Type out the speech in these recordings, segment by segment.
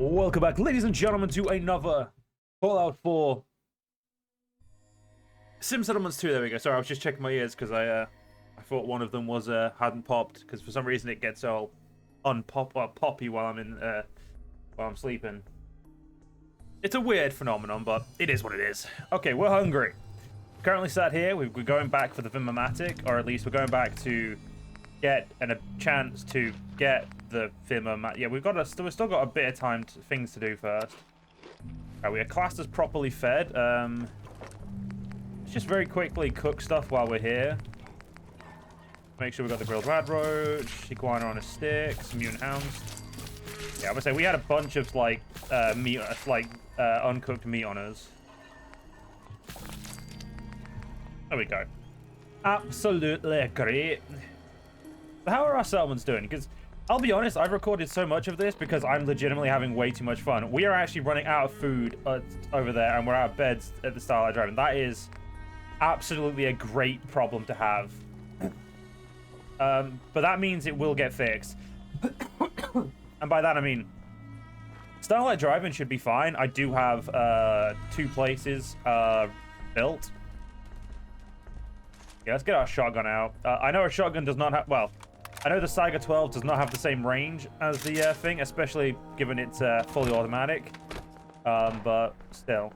Welcome back, ladies and gentlemen, to another Fallout 4 Sim Settlements 2. There we go. Sorry, I was just checking my ears because I thought one of them was hadn't popped, because for some reason it gets all poppy while I'm sleeping. It's a weird phenomenon, but it is what it is. Okay, we're hungry. Currently sat here. We're going back for the Vit-o-Matic, or at least we're going back to get a chance to get the Vit-o-Matic. Yeah, we've still got a bit of time, things to do first. We are classed as properly fed. Let's just very quickly cook stuff while we're here. Make sure we got the grilled radroach, iguana on a stick, some mutant hounds. Yeah, I would say we had a bunch of meat, uncooked meat on us. There we go. Absolutely great. How are our settlements doing? Because I'll be honest, I've recorded so much of this because I'm legitimately having way too much fun. We are actually running out of food over there, and we're out of beds at the Starlight Drive, and that is absolutely a great problem to have. But that means it will get fixed. And by that I mean Starlight Driving should be fine. I do have 2 places built. Yeah, let's get our shotgun out. I know a shotgun does not have, well, I know the Saiga 12 does not have the same range as the thing, especially given it's fully automatic. But still.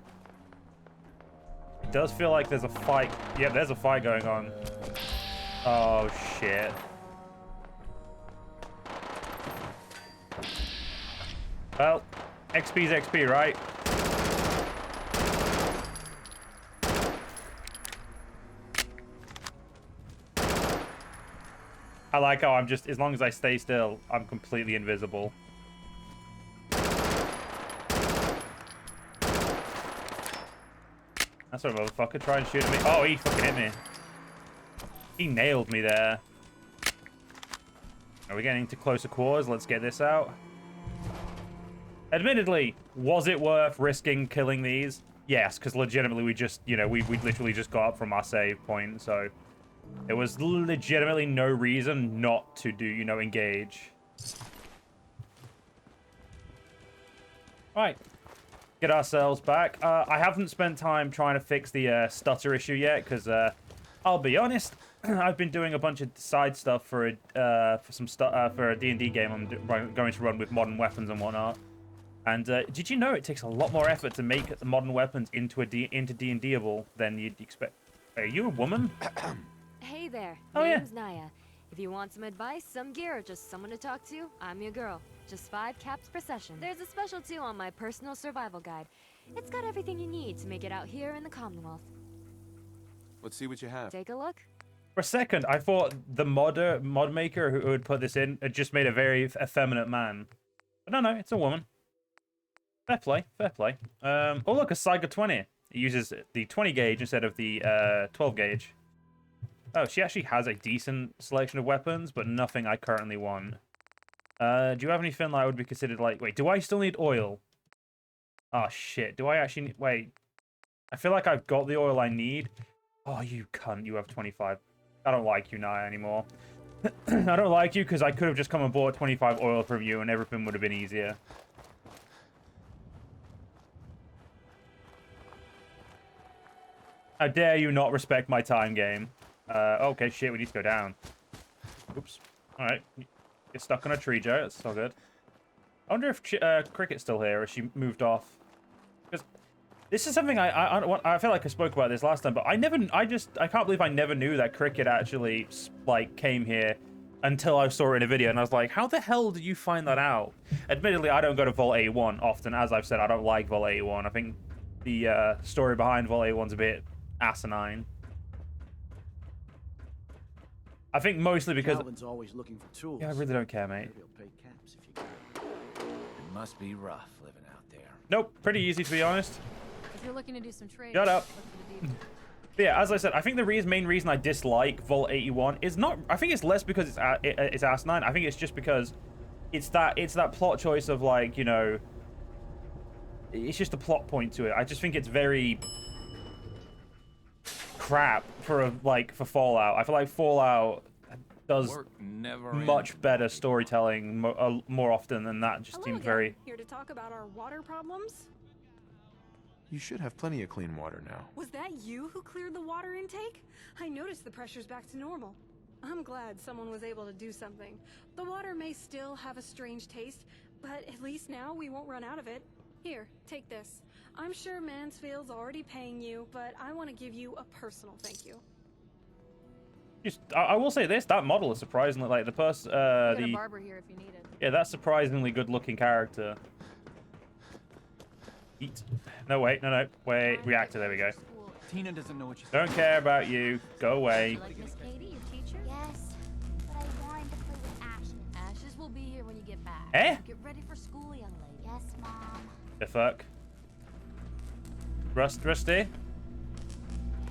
It does feel like there's a fight. Yeah, there's a fight going on. Oh, shit. Well, XP's XP, right? I like how I'm just, as long as I stay still, I'm completely invisible. That's what a motherfucker try and shoot at me. Oh, he fucking hit me. He nailed me there. Are we getting into closer quarters? Let's get this out. Admittedly, was it worth risking killing these? Yes, because legitimately we just, we literally just got up from our save point, so there was legitimately no reason not to do, engage. Right. Get ourselves back. I haven't spent time trying to fix the stutter issue yet, because I'll be honest, I've been doing a bunch of side stuff for a D&D game I'm going to run with modern weapons and whatnot. And did you know it takes a lot more effort to make the modern weapons into D&D-able than you'd expect? Are you a woman? Hey there, oh, name's Naya. If you want some advice, some gear, or just someone to talk to, I'm your girl. Just 5 caps per session. There's a special too on my personal survival guide. It's got everything you need to make it out here in the Commonwealth. Let's see what you have. Take a look. For a second, I thought the mod maker who had put this in had just made a very effeminate man. But no, it's a woman. Fair play, fair play. Oh look, a Saiga 20. It uses the 20 gauge instead of the 12 gauge. Oh, she actually has a decent selection of weapons, but nothing I currently want. Do you have anything that would be considered like... Wait, do I still need oil? Oh, shit. Do I actually need... Wait. I feel like I've got the oil I need. Oh, you cunt. You have 25. I don't like you, Naya, anymore. I don't like you because I could have just come and bought 25 oil from you and everything would have been easier. How dare you not respect my time, game? Okay, shit, we need to go down. Oops. Alright. Get stuck on a tree, Joe. That's so good. I wonder if Cricket's still here, or she moved off. Because this is something I feel like I spoke about this last time, but I can't believe I never knew that Cricket actually, came here until I saw it in a video, and I was like, how the hell did you find that out? Admittedly, I don't go to Vault 81 often. As I've said, I don't like Vault 81. I think the story behind Vault 81's a bit asinine. I think mostly because Calvin's always looking for tools. Yeah, I really don't care, mate. Maybe he'll pay caps if you can. It must be rough living out there. Nope, pretty easy to be honest. If you're looking to do some trade, Shut up. look for the deep. But yeah, as I said, I think the main reason I dislike Vault 81 is not. I think it's less because it's asinine. I think it's just because it's that plot choice of it's just a plot point to it. I just think it's very crap for Fallout. I feel like Fallout does Work never much ends. better storytelling more often than that. Just Hello seems again. very... Here to talk about our water problems? You should have plenty of clean water now. Was that you who cleared the water intake? I noticed the pressure's back to normal. I'm glad someone was able to do something. The water may still have a strange taste, but at least now we won't run out of it. Here, take this. I'm sure Mansfield's already paying you, but I want to give you a personal thank you. Just, I will say this, that model is surprisingly, like, the person, We got a barber here if you need it. yeah, that's surprisingly good-looking character. Eat. No, wait, wait, reactor, there we go. Tina doesn't know what she's Don't care about you, go away. You like Miss Katie, your teacher? Yes, but I wanted to play with Ashes. Ashes will be here when you get back. Eh? Get ready for school, young lady. Yes, Mom. The fuck? Rusty?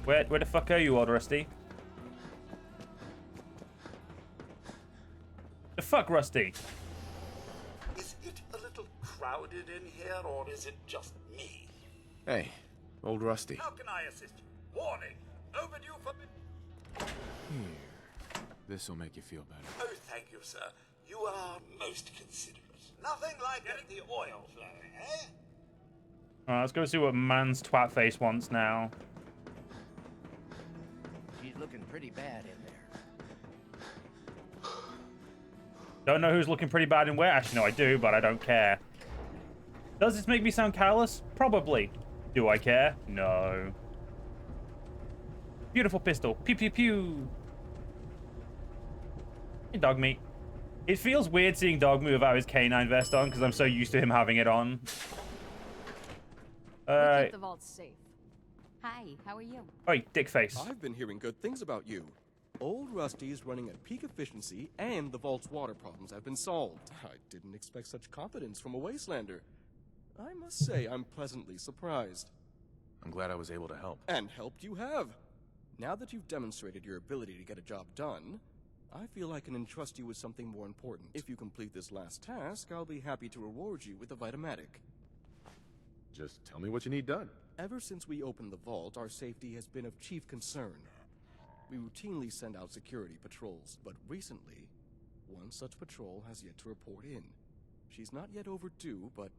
Where the fuck are you, old Rusty? The fuck, Rusty? Is it a little crowded in here, or is it just me? Hey, old Rusty. How can I assist you? Warning! Overdue for... Here. This'll make you feel better. Oh, thank you, sir. You are most considerate. Nothing like getting the oil flowing, eh? Alright, let's go see what man's twat face wants now. She's looking pretty bad in there. Don't know who's looking pretty bad and where. Actually, no, I do, but I don't care. Does this make me sound callous? Probably. Do I care? No. Beautiful pistol. Pew, pew, pew. Hey, dog meat. It feels weird seeing dog meat without his canine vest on, because I'm so used to him having it on. We Alright. keep the vault safe. Hi, how are you? Oi, dick face. I've been hearing good things about you. Old Rusty's running at peak efficiency, and the vault's water problems have been solved. I didn't expect such confidence from a wastelander. I must say, I'm pleasantly surprised. I'm glad I was able to help. And helped you have. Now that you've demonstrated your ability to get a job done, I feel I can entrust you with something more important. If you complete this last task, I'll be happy to reward you with a Vit-o-Matic. Just tell me what you need done. Ever since we opened the vault, our safety has been of chief concern. We routinely send out security patrols, but recently, one such patrol has yet to report in. She's not yet overdue, but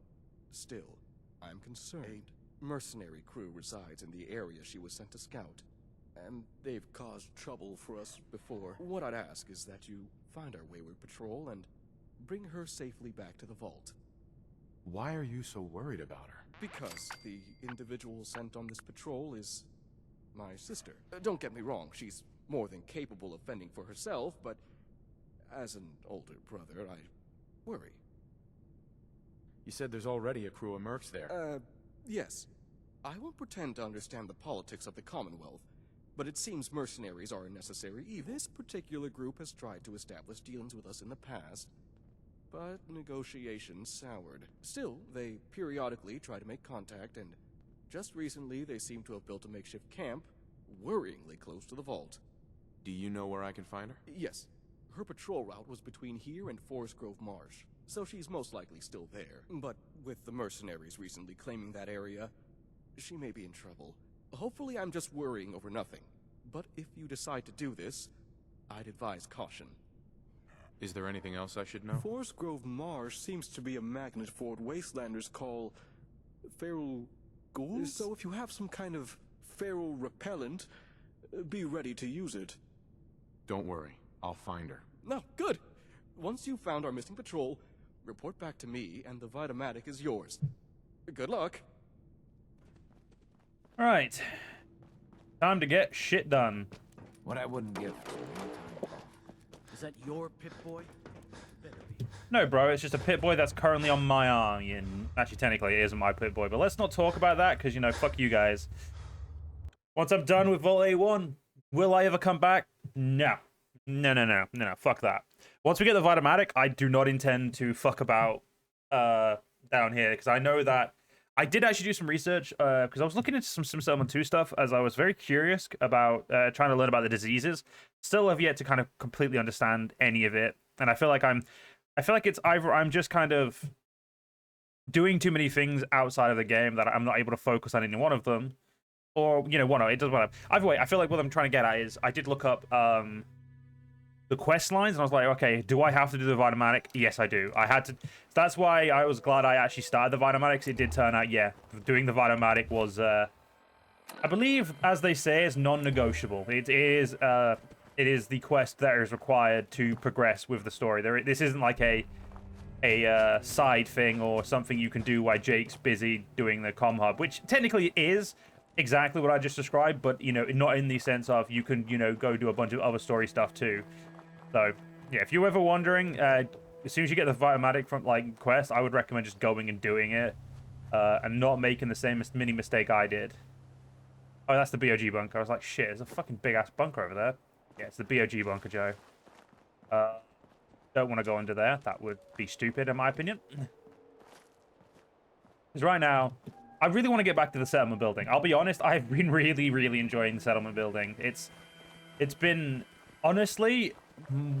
still, I'm concerned. A mercenary crew resides in the area she was sent to scout, and they've caused trouble for us before. What I'd ask is that you find our wayward patrol and bring her safely back to the vault. Why are you so worried about her? Because the individual sent on this patrol is my sister. Don't get me wrong, she's more than capable of fending for herself, but as an older brother, I worry. You said there's already a crew of mercs there. Yes. I won't pretend to understand the politics of the Commonwealth, but it seems mercenaries are a necessary evil. This particular group has tried to establish dealings with us in the past, but negotiations soured. Still, they periodically try to make contact, and just recently they seem to have built a makeshift camp, worryingly close to the vault. Do you know where I can find her? Yes. Her patrol route was between here and Forest Grove Marsh, so she's most likely still there. But with the mercenaries recently claiming that area, she may be in trouble. Hopefully I'm just worrying over nothing. But if you decide to do this, I'd advise caution. Is there anything else I should know? Forest Grove Marsh seems to be a magnet for what wastelanders call feral ghouls. So if you have some kind of feral repellent, be ready to use it. Don't worry. I'll find her. No, good. Once you've found our missing patrol, report back to me and the Vit-o-Matic is yours. Good luck. Alright. Time to get shit done. What I wouldn't give for one time. Is that your Pip-Boy? Better be. No, bro, it's just a Pit-Boy that's currently on my arm. And actually, technically, it isn't my Pit-Boy, but let's not talk about that, because, you know, fuck you guys. Once I'm done with Vault A1, will I ever come back? No. No, fuck that. Once we get the Vit-o-Matic, I do not intend to fuck about down here, because I know that I did actually do some research, because I was looking into some Settlement 2 stuff, as I was very curious about trying to learn about the diseases. Still have yet to kind of completely understand any of it, and I feel like it's either I'm just kind of doing too many things outside of the game that I'm not able to focus on any one of them, or, you know, it doesn't matter. Either way, I feel like what I'm trying to get at is I did look up quest lines, and I was like, okay, do I have to do the Vit-o-Matic? Yes, I do. I had to. That's why I was glad I actually started the Vit-o-Matic, 'cause it did turn out, yeah, doing the Vit-o-Matic was, I believe, as they say, is non-negotiable. It is the quest that is required to progress with the story. This isn't like a side thing or something you can do while Jake's busy doing the Comm Hub, which technically is exactly what I just described, but, you know, not in the sense of you can, you know, go do a bunch of other story stuff too. So, yeah, if you're ever wondering, as soon as you get the Vit-o-Matic from, like, quest, I would recommend just going and doing it, and not making the same mini mistake I did. Oh, that's the BOG bunker. I was like, shit, there's a fucking big-ass bunker over there. Yeah, it's the BOG bunker, Joe. Don't want to go under there. That would be stupid, in my opinion. Because right now, I really want to get back to the settlement building. I'll be honest, I've been really, really enjoying the settlement building. It's been, honestly,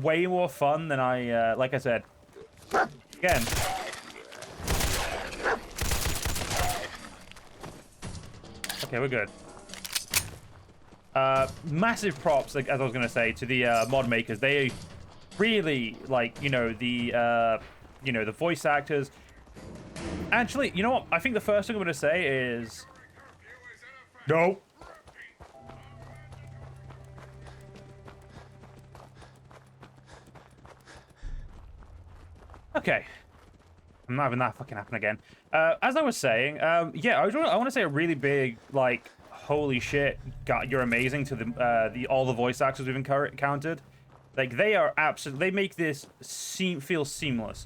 way more fun than I, like I said. Again. Okay, we're good. Massive props, like, as I was going to say, to the mod makers. They really, like, you know, the voice actors. Actually, you know what? I think the first thing I'm going to say is... No. Okay. I'm not having that fucking happen again. As I was saying, yeah, I want to say a really big, like, holy shit, God, you're amazing to the all the voice actors we've encountered. Like, they are absolutely, they make this feel seamless.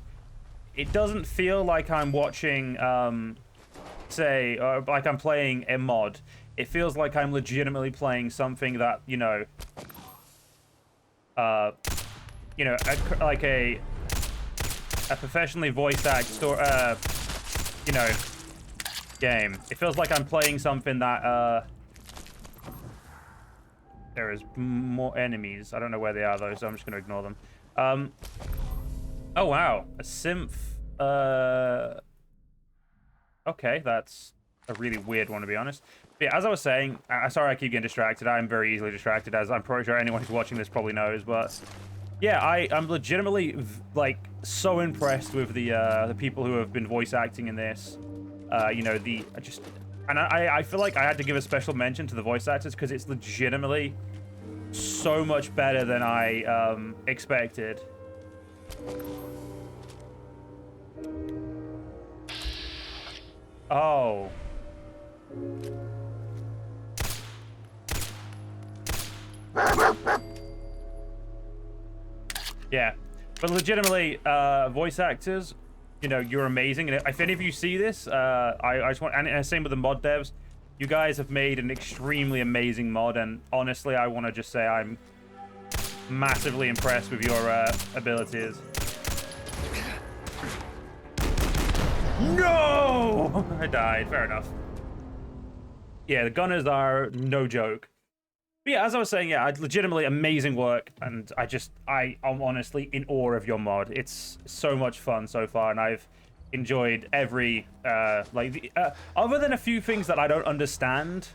It doesn't feel like I'm watching, say, like I'm playing a mod. It feels like I'm legitimately playing something that, like a professionally voiced game. It feels like I'm playing something that, there is more enemies. I don't know where they are, though, so I'm just going to ignore them. Oh, wow. A synth. Okay, that's a really weird one, to be honest. But yeah, as I was saying, sorry I keep getting distracted. I'm very easily distracted, as I'm pretty sure anyone who's watching this probably knows. But yeah, I'm legitimately, like, so impressed with the people who have been voice acting in this. I feel like I had to give a special mention to the voice actors because it's legitimately so much better than I expected. Oh. Yeah, but legitimately, voice actors, you're amazing. And if any of you see this, I just want, and same with the mod devs, you guys have made an extremely amazing mod, and honestly, I want to just say I'm massively impressed with your abilities. No! I died. Fair enough. Yeah, the gunners are no joke. But yeah, as I was saying, yeah, legitimately amazing work, and I'm honestly in awe of your mod. It's so much fun so far, and I've enjoyed every, other than a few things that I don't understand,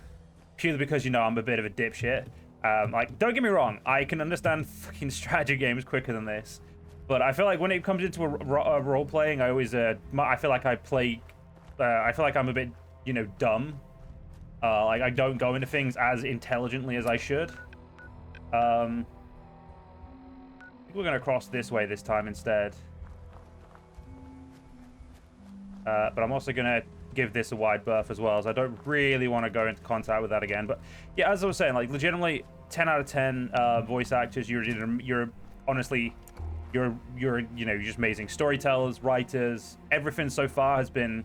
purely because, I'm a bit of a dipshit. Like, don't get me wrong, I can understand fucking strategy games quicker than this. But I feel like when it comes into a role-playing, I always, I feel like I feel like I'm a bit, dumb. Like, I don't go into things as intelligently as I should. I think we're going to cross this way this time instead. But I'm also going to give this a wide berth as well, as I don't really want to go into contact with that again. But yeah, as I was saying, like, legitimately 10 out of 10 voice actors. You're honestly, you're just amazing storytellers, writers. Everything so far has been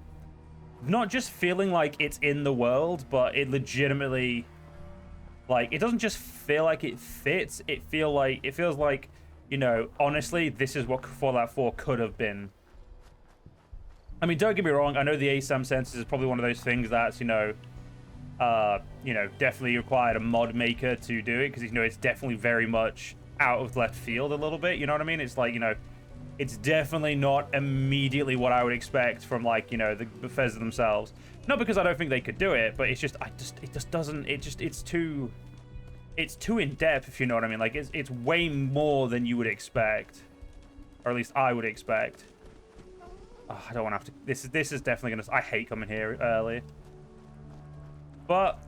not just feeling like it's in the world, but it legitimately, like, it doesn't just feel like it fits. It feels like, honestly, this is what Fallout 4 could have been. I mean, don't get me wrong. I know the ASAM sensors is probably one of those things that's, definitely required a mod maker to do it, because, it's definitely very much out of left field a little bit. You know what I mean? It's like, it's definitely not immediately what I would expect from, like, the Bethesda themselves. Not because I don't think they could do it, but it's just, it's too, it's too in depth, if you know what I mean. Like it's way more than you would expect, or at least I would expect. Oh, I don't want to have to. This is definitely gonna. I hate coming here early, but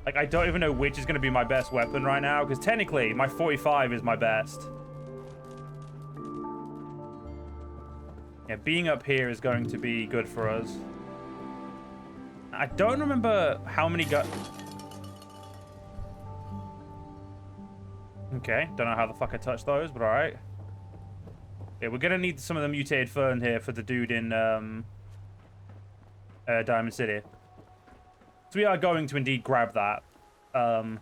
like I don't even know which is gonna be my best weapon right now, because technically my 45 is my best. Yeah, being up here is going to be good for us. I don't remember how many Okay, don't know how the fuck I touched those, but alright. Yeah, we're gonna need some of the mutated fern here for the dude in Diamond City. So we are going to indeed grab that. Oh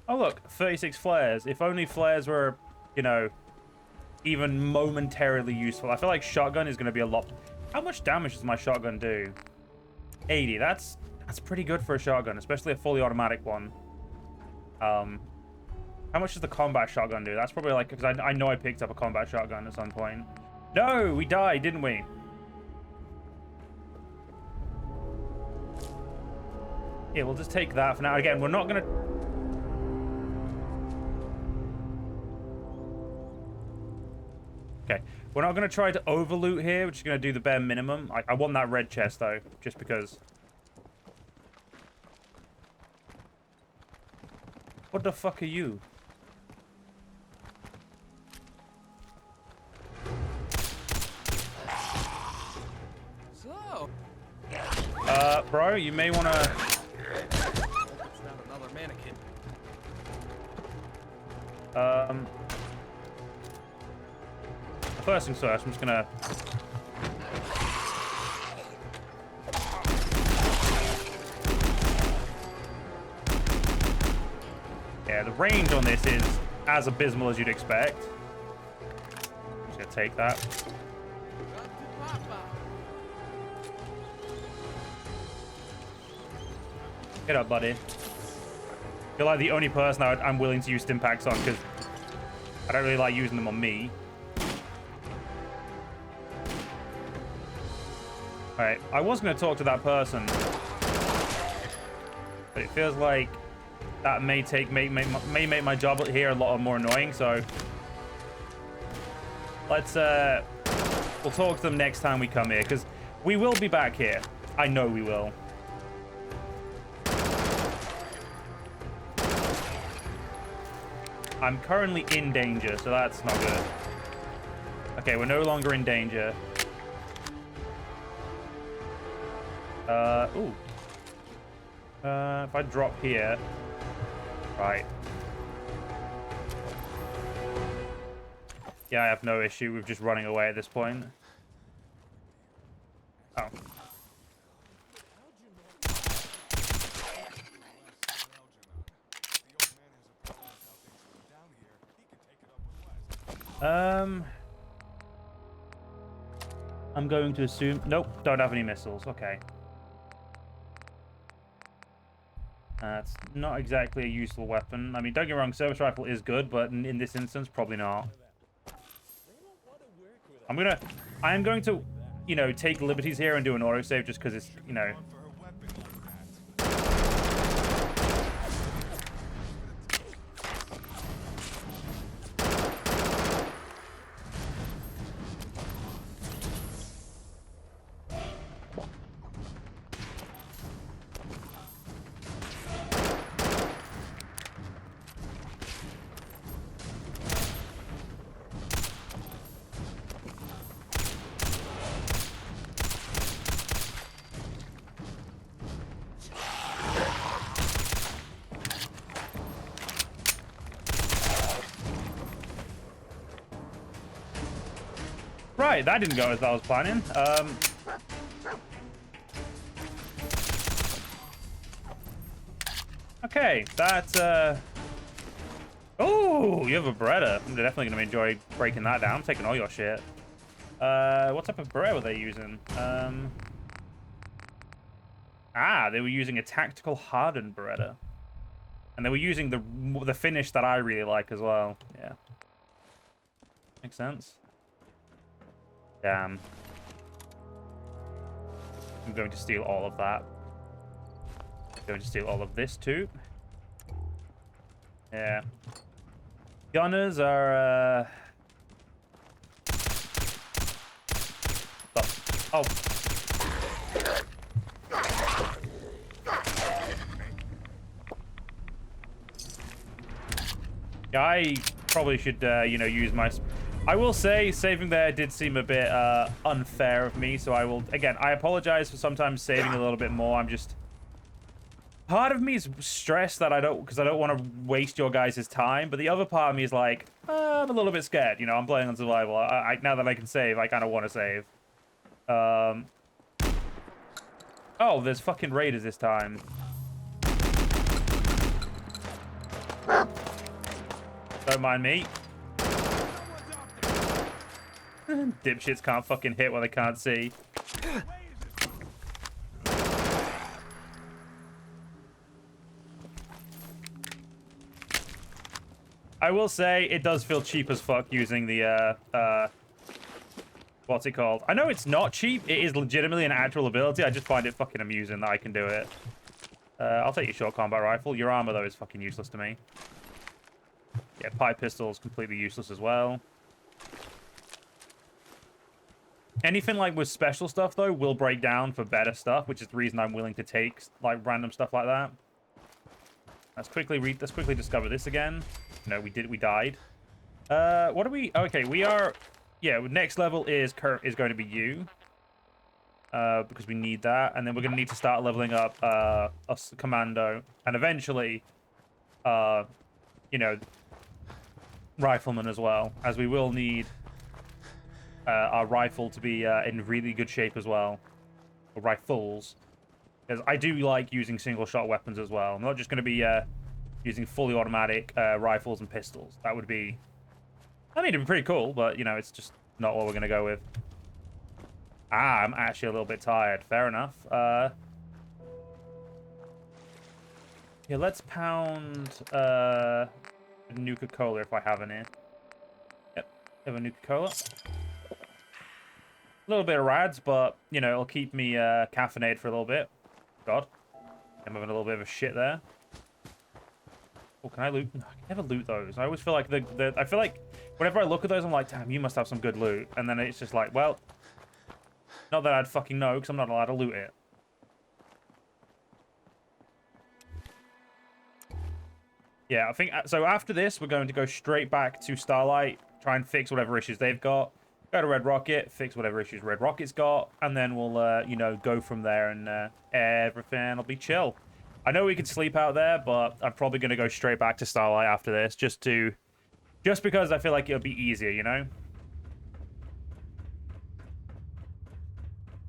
look, 36 flares. If only flares were, you know, even momentarily useful. I feel like shotgun is gonna be a lot. How much damage does my shotgun do? 80. That's pretty good for a shotgun, especially a fully automatic one. How much does the combat shotgun do? That's probably like, because I know I picked up a combat shotgun at some point. No, we died, didn't we? Yeah, we'll just take that for now. Again, we're not gonna. Okay, we're not gonna try to overloot here. We're just gonna do the bare minimum. I want that red chest though, just because. What the fuck are you? So, Bro, you may wanna. it's not another mannequin. First things first, I'm just gonna. Yeah, the range on this is as abysmal as you'd expect. Just gonna take that. Get up, buddy. You're like the only person I'm willing to use stim packs on, because I don't really like using them on me. Alright, I was going to talk to that person, but it feels like that may make my job here a lot more annoying, so let's we'll talk to them next time we come here, because we will be back here. I know we will. I'm currently in danger, so that's not good. Okay, we're no longer in danger. Ooh. If I drop here. Right. Yeah, I have no issue with just running away at this point. Oh. I'm going to assume... Nope, don't have any missiles. Okay. That's not exactly a useful weapon. I mean, don't get me wrong, service rifle is good, but in this instance, probably not. I am going to, you know, take liberties here and do an autosave just because it's, you know... Right, that didn't go as I was planning. Okay, that's oh, you have a Beretta. I'm definitely gonna enjoy breaking that down. I'm taking all your shit. What type of Beretta were they using? They were using a tactical hardened Beretta. And they were using the finish that I really like as well. Yeah. Makes sense. Damn. I'm going to steal all of that. Going to steal all of this too. Yeah. Gunners are oh. Yeah, I probably should you know, use my... I will say saving there did seem a bit unfair of me, so I will... Again, I apologize for sometimes saving a little bit more. I'm just... Part of me is stressed that I don't... Because I don't want to waste your guys' time, but the other part of me is like, I'm a little bit scared. You know, I'm playing on survival. Now that I can save, I kind of want to save. Oh, there's fucking raiders this time. Don't mind me. Dipshits can't fucking hit what they can't see. I will say it does feel cheap as fuck using the what's it called? I know it's not cheap. It is legitimately an actual ability. I just find it fucking amusing that I can do it. I'll take your short combat rifle. Your armor though is fucking useless to me. Yeah, pipe pistol is completely useless as well. Anything like with special stuff though will break down for better stuff, which is the reason I'm willing to take like random stuff like that. Let's quickly discover this again. No, we died. What are we? Okay, we are. Yeah, next level is going to be you. Because we need that, and then we're gonna need to start leveling up us commando, and eventually, you know, rifleman as well, as we will need our rifle to be in really good shape as well, or rifles, because I do like using single shot weapons as well. I'm not just gonna be using fully automatic rifles and pistols. That would be, I mean, it'd be pretty cool, but you know, it's just not what we're gonna go with. I'm actually a little bit tired. Fair enough. Yeah, let's pound Nuka-Cola if I have any. Yep, have a Nuka-Cola. A little bit of rads, but, you know, it'll keep me caffeinated for a little bit. God. I'm having a little bit of a shit there. Oh, can I loot? No, I can never loot those. I always feel like I feel like whenever I look at those, I'm like, damn, you must have some good loot. And then it's just like, well, not that I'd fucking know, because I'm not allowed to loot it. Yeah, I think... So after this, we're going to go straight back to Starlight, try and fix whatever issues they've got. Go to Red Rocket, fix whatever issues Red Rocket's got, and then we'll, you know, go from there, and everything will be chill. I know we can sleep out there, but I'm probably going to go straight back to Starlight after this, just because I feel like it'll be easier, you know?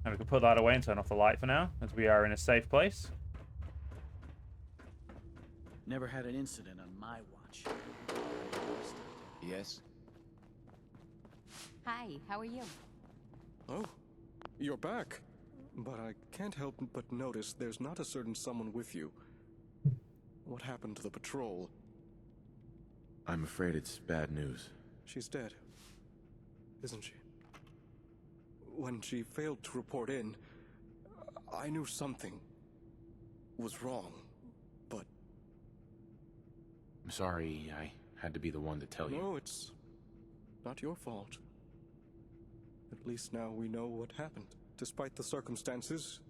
And we can put that away and turn off the light for now, as we are in a safe place. Never had an incident on my watch. Yes? Hi, how are you? Oh, you're back. But I can't help but notice there's not a certain someone with you. What happened to the patrol? I'm afraid it's bad news. She's dead, isn't she? When she failed to report in, I knew something was wrong, but... I'm sorry, I had to be the one to tell you. No, it's not your fault. At least now we know what happened. Despite the circumstances,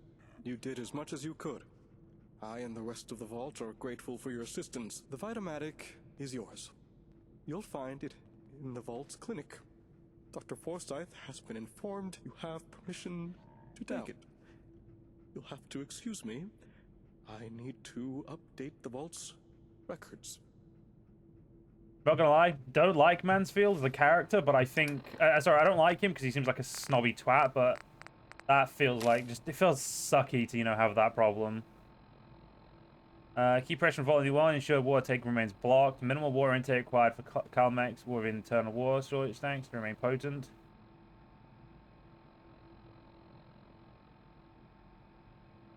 you did as much as you could. I and the rest of the Vault are grateful for your assistance. The Vit-o-Matic is yours. You'll find it in the Vault's clinic. Dr. Forsyth has been informed you have permission to take it. You'll have to excuse me. I need to update the Vault's records. Not gonna lie, don't like Mansfield as a character, but I think... sorry, I don't like him because he seems like a snobby twat, but that feels like... it feels sucky to, you know, have that problem. Keep pressure on Vault 1, ensure water take remains blocked. Minimal water intake required for Calmex with internal water storage tanks to remain potent.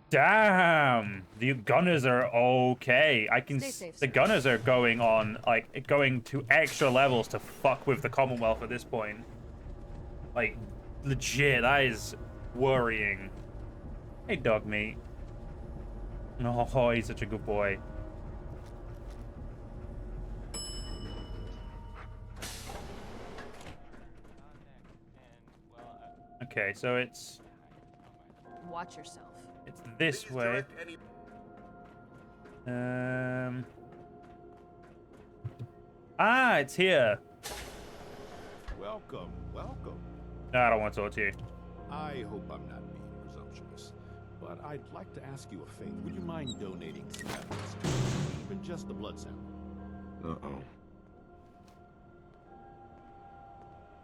Damn! The gunners are okay. I can... the gunners are going on, like, going to extra levels to fuck with the Commonwealth at this point. Like, legit, that is worrying. Hey, dog meat. Oh, he's such a good boy. Okay, so it's Watch yourself. this way. Ah, it's here. Welcome, welcome. No, I don't want to talk to you. I hope I'm not being presumptuous, but I'd like to ask you a favor. Would you mind donating some evidence to me? Even just a blood sample? Uh-oh.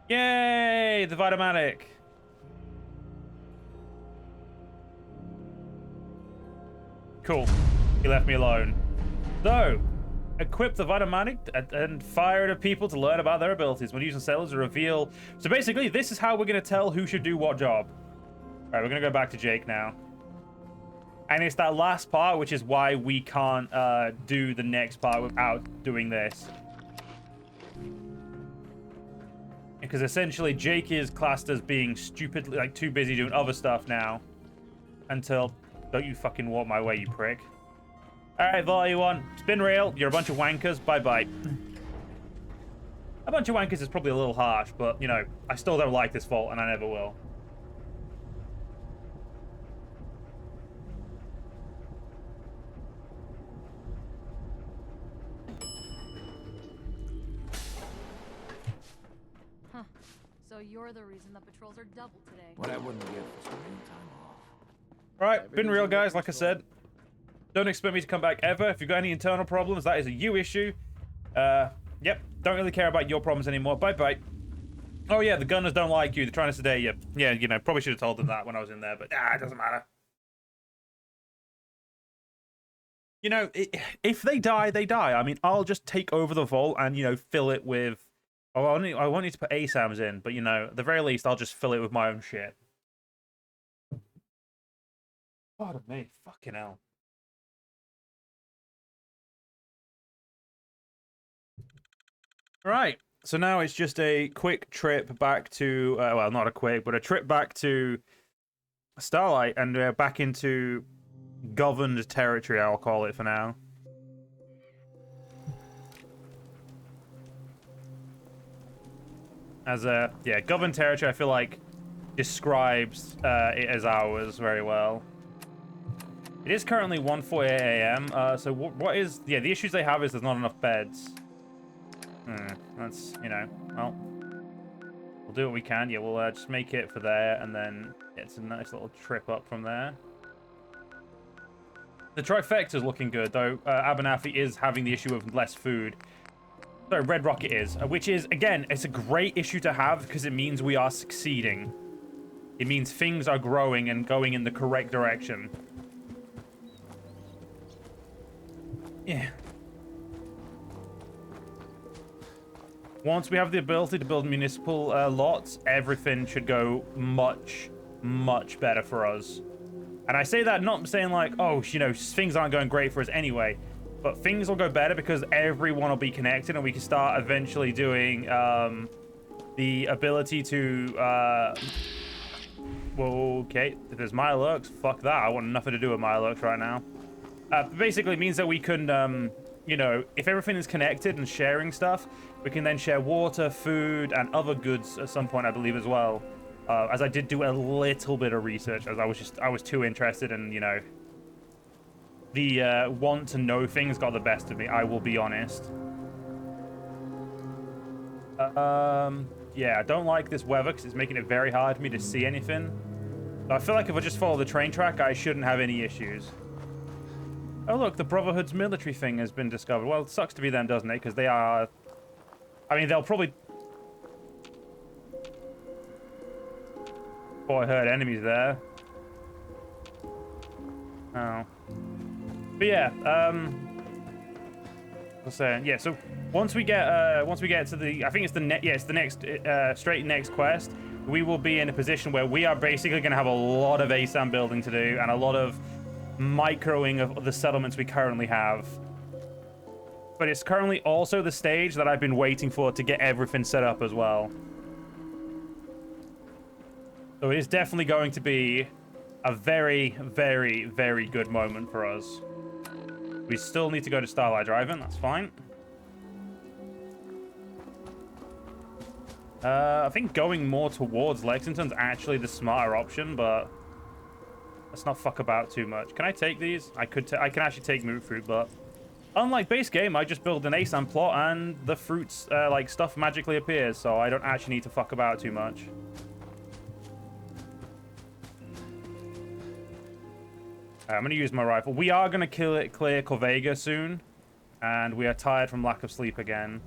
Yay, the Vit-o-Matic. Cool. He left me alone. So, equip the Vit-o-Matic and fire at people to learn about their abilities. When using sailors to reveal. So basically, this is how we're going to tell who should do what job. All right, we're going to go back to Jake now. And it's that last part, which is why we can't do the next part without doing this. Because essentially, Jake is classed as being stupidly, like, too busy doing other stuff now. Until... Don't you fucking walk my way, you prick. Alright, Vol, one. It's been real. You're a bunch of wankers. Bye-bye. A bunch of wankers is probably a little harsh, but, you know, I still don't like this vault, and I never will. Huh. So you're the reason the patrols are double today. What I wouldn't give for some time off. Alright, been real, guys. Like I said, don't expect me to come back ever. If you've got any internal problems, that is a you issue. Yep, don't really care about your problems anymore. Bye-bye. Oh, yeah, the gunners don't like you. They're trying to sedate you. Yeah, you know, probably should have told them that when I was in there, but it doesn't matter. You know, if they die, they die. I mean, I'll just take over the vault and, you know, fill it with... Oh, I won't need to put ASAMs in, but, you know, at the very least, I'll just fill it with my own shit. Pardon me, fucking hell. Right, so now it's just a quick trip back to, well, not a quick, but a trip back to Starlight, and back into governed territory, I'll call it for now. As a, yeah, governed territory, I feel like describes it as ours very well. It is currently 1:48 a.m. So what is... Yeah, the issues they have is there's not enough beds. That's, you know, well... We'll do what we can. Yeah, we'll just make it for there, and then it's a nice little trip up from there. The trifecta's looking good, though. Abernathy is having the issue of less food. So Red Rocket is, which is, again, it's a great issue to have because it means we are succeeding. It means things are growing and going in the correct direction. Yeah. Once we have the ability to build municipal lots, everything should go much, much better for us. And I say that not saying like, oh, you know, things aren't going great for us anyway. But things will go better because everyone will be connected and we can start eventually doing the ability to... Well, okay, if there's Mirelurks, fuck that. I want nothing to do with Mirelurks right now. Basically, it means that we can, you know, if everything is connected and sharing stuff, we can then share water, food, and other goods at some point, I believe, as well. As I did do a little bit of research, as I was too interested in, you know, the want to know things got the best of me, I will be honest. Yeah, I don't like this weather because it's making it very hard for me to see anything. So I feel like if I just follow the train track, I shouldn't have any issues. Oh, look, the Brotherhood's military thing has been discovered. Well, it sucks to be them, doesn't it? Because they are... I mean, they'll probably... Oh, I heard enemies there. Oh. But yeah, what's saying? Yeah, so once we get to the... I think it's the next straight next quest, we will be in a position where we are basically going to have a lot of ASAM building to do and a lot of microing of the settlements we currently have. But it's currently also the stage that I've been waiting for to get everything set up as well. So it is definitely going to be a very, very, very good moment for us. We still need to go to Starlight Drive-In. That's fine. I think going more towards Lexington's actually the smarter option, but let's not fuck about too much. Can I take these? I can actually take moot fruit, but unlike base game, I just build an ASAM plot and the fruits, like, stuff magically appears, so I don't actually need to fuck about too much. I'm going to use my rifle. We are going to clear Corvega soon, and we are tired from lack of sleep again.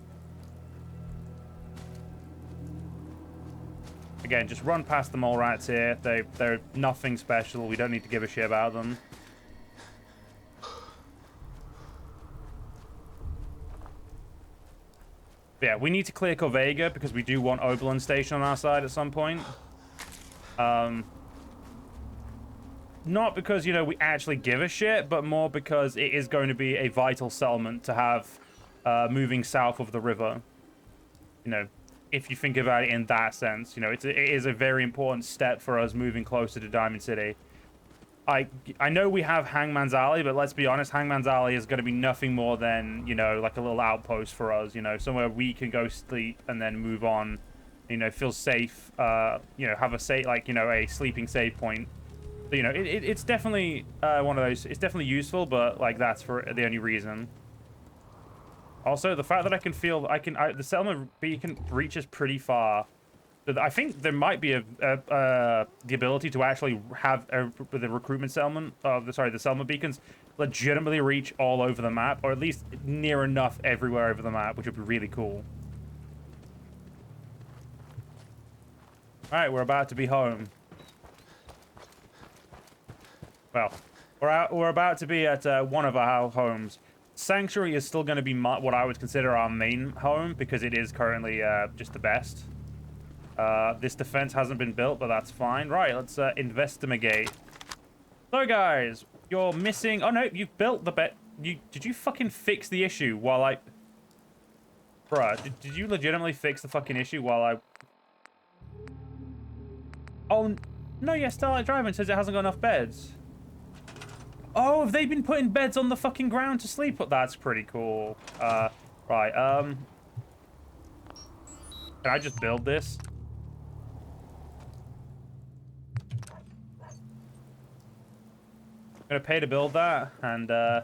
Again, just run past the mole rats here. They're nothing special. We don't need to give a shit about them. But yeah, we need to clear Corvega because we do want Oberlin Station on our side at some point. Not because, you know, we actually give a shit, but more because it is going to be a vital settlement to have moving south of the river. You know, if you think about it in that sense, you know, it is a very important step for us moving closer to Diamond City. I know we have Hangman's Alley, but let's be honest, Hangman's Alley is going to be nothing more than, you know, like a little outpost for us, you know, somewhere we can go sleep and then move on, you know, feel safe, you know, have a safe, like, you know, a sleeping save point. So, you know, it's definitely one of those, it's definitely useful, but, like, that's for the only reason. Also, the fact that I can feel, the settlement beacon reaches pretty far. I think there might be the ability to actually have the recruitment settlement, the settlement beacons legitimately reach all over the map, or at least near enough everywhere over the map, which would be really cool. All right, we're about to be home. Well, we're about to be at one of our homes. Sanctuary is still going to be what I would consider our main home because it is currently just the best. This defense hasn't been built, but that's fine. Right, let's investigate. So, guys, you're missing... Oh, no, you've built the bed. Did you fucking fix the issue while I... Bruh, did you legitimately fix the fucking issue while I... Oh, no, yeah, Starlight Drive-In says it hasn't got enough beds. Oh, have they been putting beds on the fucking ground to sleep? That's pretty cool. Right, can I just build this? I'm gonna pay to build that, and can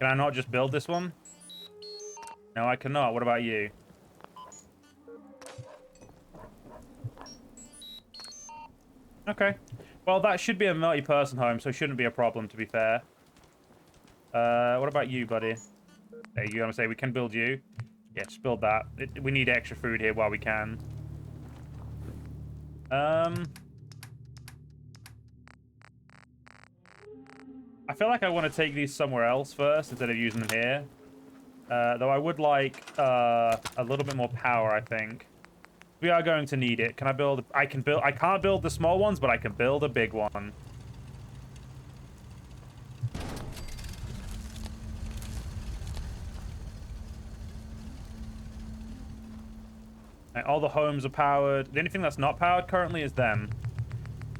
I not just build this one? No, I cannot. What about you? Okay. Well, that should be a multi-person home, so it shouldn't be a problem, to be fair. What about you, buddy? Hey, you gonna say we can build you? Yeah, just build that. We need extra food here while we can. I feel like I want to take these somewhere else first instead of using them here. Though I would like a little bit more power, I think. We are going to need it. Can I build... I can't build the small ones, but I can build a big one. And all the homes are powered. The only thing that's not powered currently is them.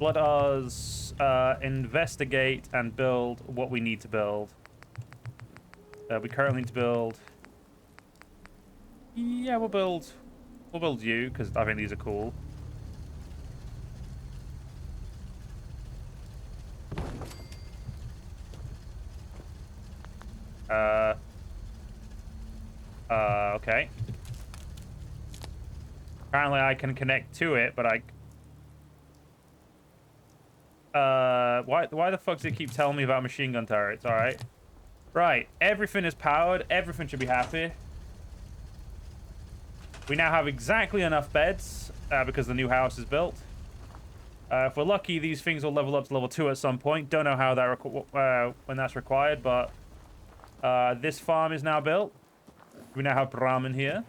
Let us investigate and build what we need to build. We currently need to build... Yeah, we'll build you, because I think these are cool. Okay. Apparently I can connect to it, but why the fuck does it keep telling me about machine gun turrets? Alright. Right, everything is powered. Everything should be happy. We now have exactly enough beds because the new house is built. If we're lucky, these things will level up to level 2 at some point. Don't know how that when that's required, but this farm is now built. We now have Brahmin here.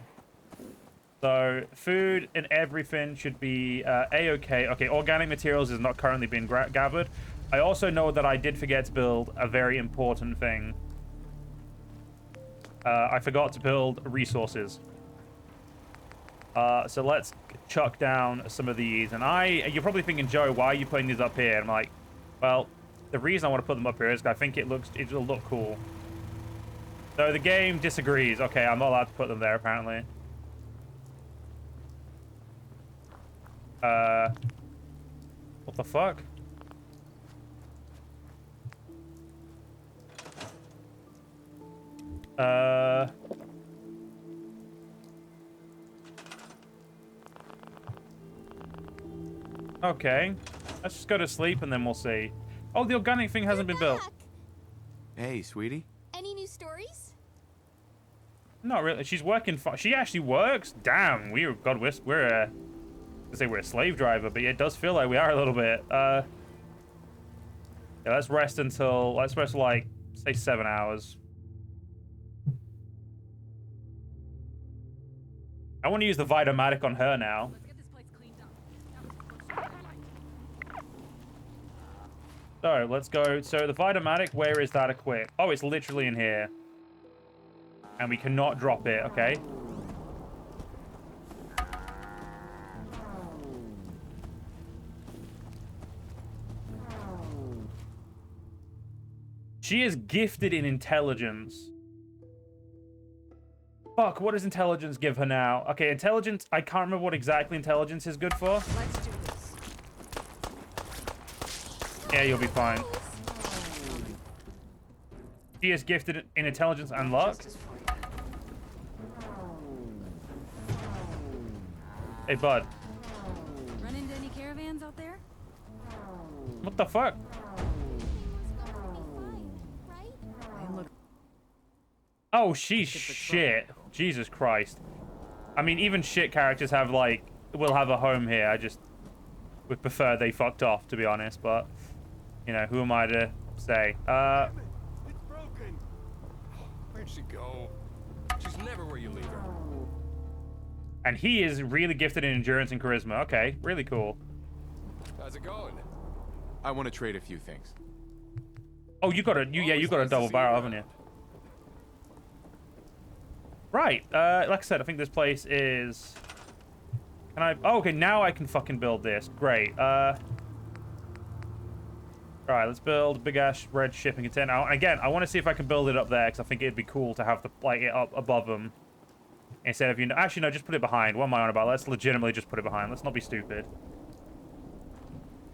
So food and everything should be a-okay. Okay, organic materials is not currently being gathered. I also know that I did forget to build a very important thing. I forgot to build resources. So let's chuck down some of these. And you're probably thinking, Joe, why are you putting these up here? I'm like, well, the reason I want to put them up here is I think it'll look cool. So the game disagrees. Okay, I'm not allowed to put them there, apparently. What the fuck? Okay. Let's just go to sleep and then we'll see. Oh, the organic thing hasn't been built. Hey, sweetie. Any new stories? Not really. She's working. She actually works. Damn. We're a slave driver, but it does feel like we are a little bit. Yeah, let's rest like say 7 hours. I want to use the Vit-o-Matic on her now. Let's get this place cleaned up. So let's go. So the Vit-o-Matic, where is that equipped? Oh, it's literally in here. And we cannot drop it, okay? She is gifted in intelligence. Fuck, what does intelligence give her now? Okay, intelligence, I can't remember what exactly intelligence is good for. Let's do this. Yeah, you'll be fine. She is gifted in intelligence and luck. Hey, bud. Run into any caravans out there? What the fuck? Oh, she's shit. Jesus Christ. I mean, even shit characters have, like, will have a home here. I just would prefer they fucked off, to be honest. But, you know, who am I to say? It's broken. Where'd she go? She's never where you leave her. And he is really gifted in endurance and charisma. Okay, really cool. How's it going? I want to trade a few things. Oh, you got a double barrel, haven't you? Right. Like I said, I think this place is. Can I? Oh, okay. Now I can fucking build this. Great. All right. Let's build a big ass red shipping container. Now, again, I want to see if I can build it up there because I think it'd be cool to have the it up above them instead of actually no, just put it behind. What am I on about? Let's legitimately just put it behind. Let's not be stupid.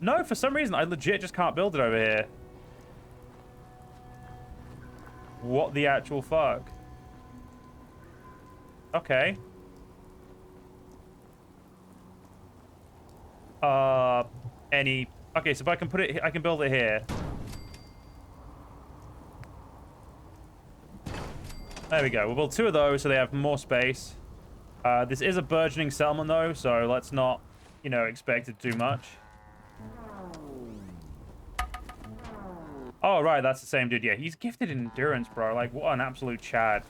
No, for some reason I legit just can't build it over here. What the actual fuck? Okay. Okay, so if I can put it, I can build it here. There we go. We'll build 2 of those so they have more space. This is a burgeoning settlement though, so let's not, you know, expect it too much. Oh, right, that's the same dude. Yeah, he's gifted in endurance, bro. Like, what an absolute chad.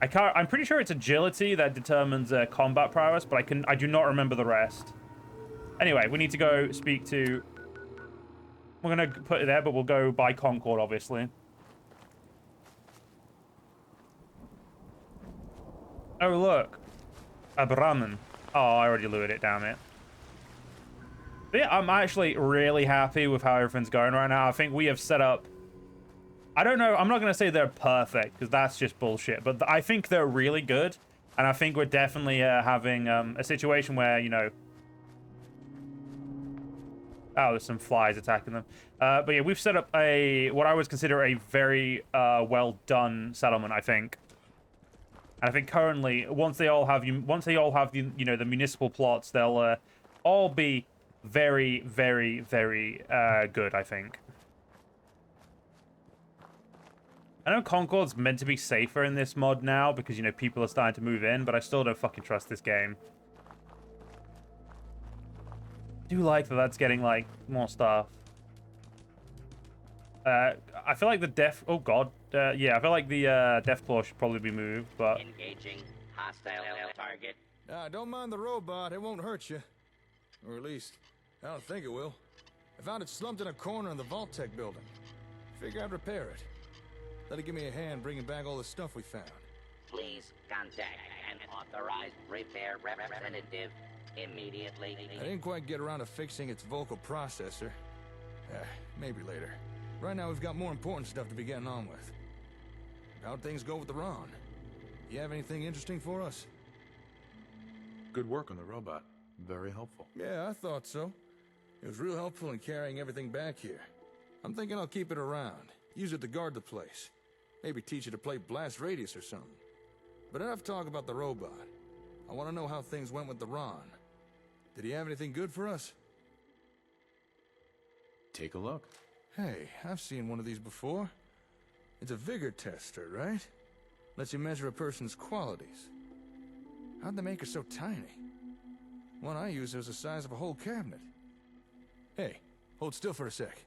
I'm pretty sure it's agility that determines combat prowess, but I do not remember the rest. Anyway, we need to go speak to. We're gonna put it there, but we'll go by Concord, obviously. Oh look, a Brahmin. Oh, I already lured it. Damn it. But yeah, I'm actually really happy with how everything's going right now. I think we have set up. I don't know. I'm not going to say they're perfect because that's just bullshit. But I think they're really good. And I think we're definitely having a situation where, you know... Oh, there's some flies attacking them. But yeah, we've set up what I would consider a very well done settlement, I think. And I think currently, once they all have the, you know, the municipal plots, they'll all be very, very, very good, I think. I know Concord's meant to be safer in this mod now because, you know, people are starting to move in, but I still don't fucking trust this game. I do like that that's getting, like, more stuff. I feel like the death... Oh, God. Yeah, I feel like the death claw should probably be moved, but... Engaging hostile target. Don't mind the robot. It won't hurt you. Or at least, I don't think it will. I found it slumped in a corner in the Vault-Tec building. Figure I'd repair it. Let it give me a hand bringing back all the stuff we found. Please contact an authorized repair representative immediately. I didn't quite get around to fixing its vocal processor. Maybe later. Right now we've got more important stuff to be getting on with. How'd things go with the Ron? You have anything interesting for us? Good work on the robot. Very helpful. Yeah, I thought so. It was real helpful in carrying everything back here. I'm thinking I'll keep it around. Use it to guard the place. Maybe teach it to play blast radius or something. But enough talk about the robot. I want to know how things went with the Ron. Did he have anything good for us? Take a look. Hey, I've seen one of these before. It's a vigor tester, right? Lets you measure a person's qualities. How'd they make it so tiny? One I used was the size of a whole cabinet. Hey, hold still for a sec.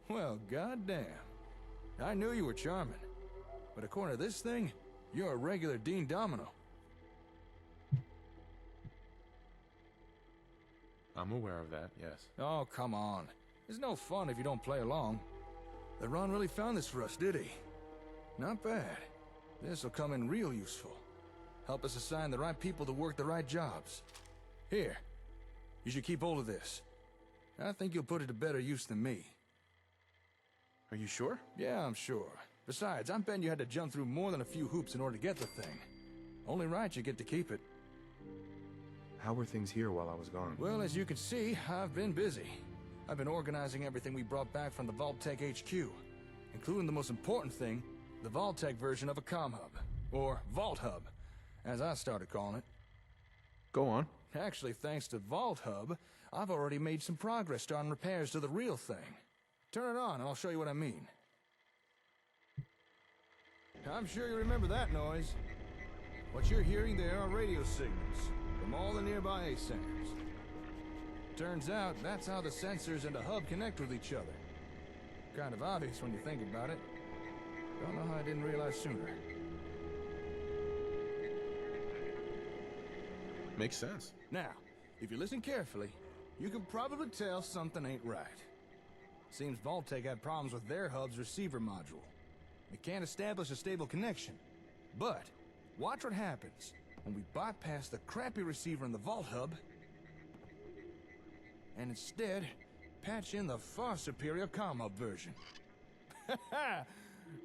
Well, goddamn. I knew you were charming. But according to this thing, you're a regular Dean Domino. I'm aware of that, yes. Oh, come on. There's no fun if you don't play along. The Ron really found this for us, did he? Not bad. This'll come in real useful. Help us assign the right people to work the right jobs. Here, you should keep hold of this. I think you'll put it to better use than me. Are you sure? Yeah, I'm sure. Besides, I'm betting you had to jump through more than a few hoops in order to get the thing. Only right you get to keep it. How were things here while I was gone? Well, as you can see, I've been busy. I've been organizing everything we brought back from the Vault-Tec HQ, including the most important thing, the Vault-Tec version of a Comm Hub, or Vault Hub, as I started calling it. Go on. Actually, thanks to Vault Hub, I've already made some progress starting repairs to the real thing. Turn it on and I'll show you what I mean. I'm sure you remember that noise. What you're hearing there are radio signals from all the nearby A-centers. Turns out that's how the sensors and the hub connect with each other. Kind of obvious when you think about it. Don't know how I didn't realize sooner. Makes sense. Now, if you listen carefully, you can probably tell something ain't right. Seems Vault-Tec had problems with their hub's receiver module. It can't establish a stable connection. But, watch what happens when we bypass the crappy receiver in the Vault Hub and instead patch in the far superior Comm Hub version.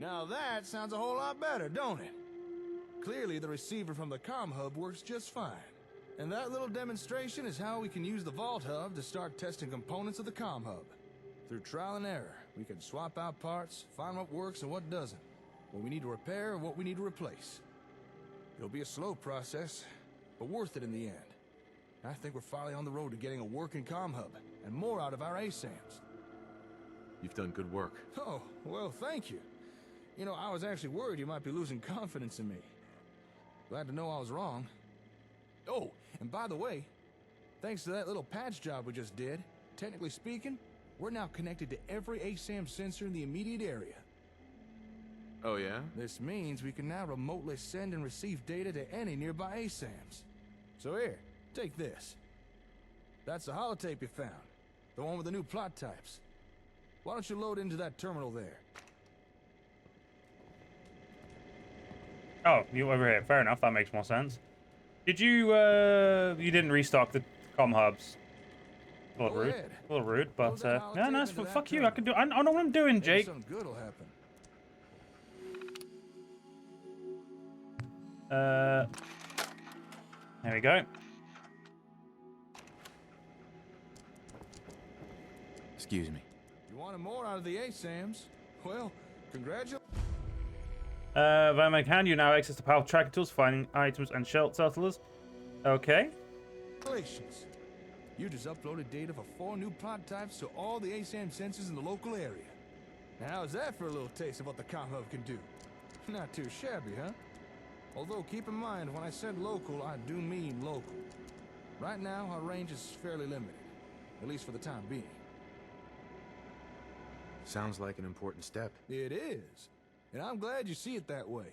Now that sounds a whole lot better, don't it? Clearly the receiver from the Comm Hub works just fine. And that little demonstration is how we can use the Vault Hub to start testing components of the Comm Hub. Through trial and error, we can swap out parts, find what works and what doesn't, what we need to repair and what we need to replace. It'll be a slow process, but worth it in the end. I think we're finally on the road to getting a working Comm Hub, and more out of our ASAMs. You've done good work. Oh, well, thank you. You know, I was actually worried you might be losing confidence in me. Glad to know I was wrong. Oh, and by the way, thanks to that little patch job we just did, technically speaking, we're now connected to every ASAM sensor in the immediate area. Oh, yeah? This means we can now remotely send and receive data to any nearby ASAMs. So here, take this. That's the holotape you found. The one with the new plot types. Why don't you load into that terminal there? Oh, you over here. Fair enough. That makes more sense. Did you, you didn't restock the comm hubs? A little rude. A little rude, but, yeah, no, fuck you. I can do I know what I'm doing, Jake. Something good will happen. There we go. Excuse me. You wanted more out of the ASAMs? Well, congratulations. Via my hand, you now access the powerful tracking tools, finding items and shell settlers. Okay. Congratulations. You just uploaded data for 4 new plot types to all the ASAM sensors in the local area. Now, how's that for a little taste of what the Comm Hub can do? Not too shabby, huh? Although, keep in mind, when I said local, I do mean local. Right now, our range is fairly limited. At least for the time being. Sounds like an important step. It is. And I'm glad you see it that way.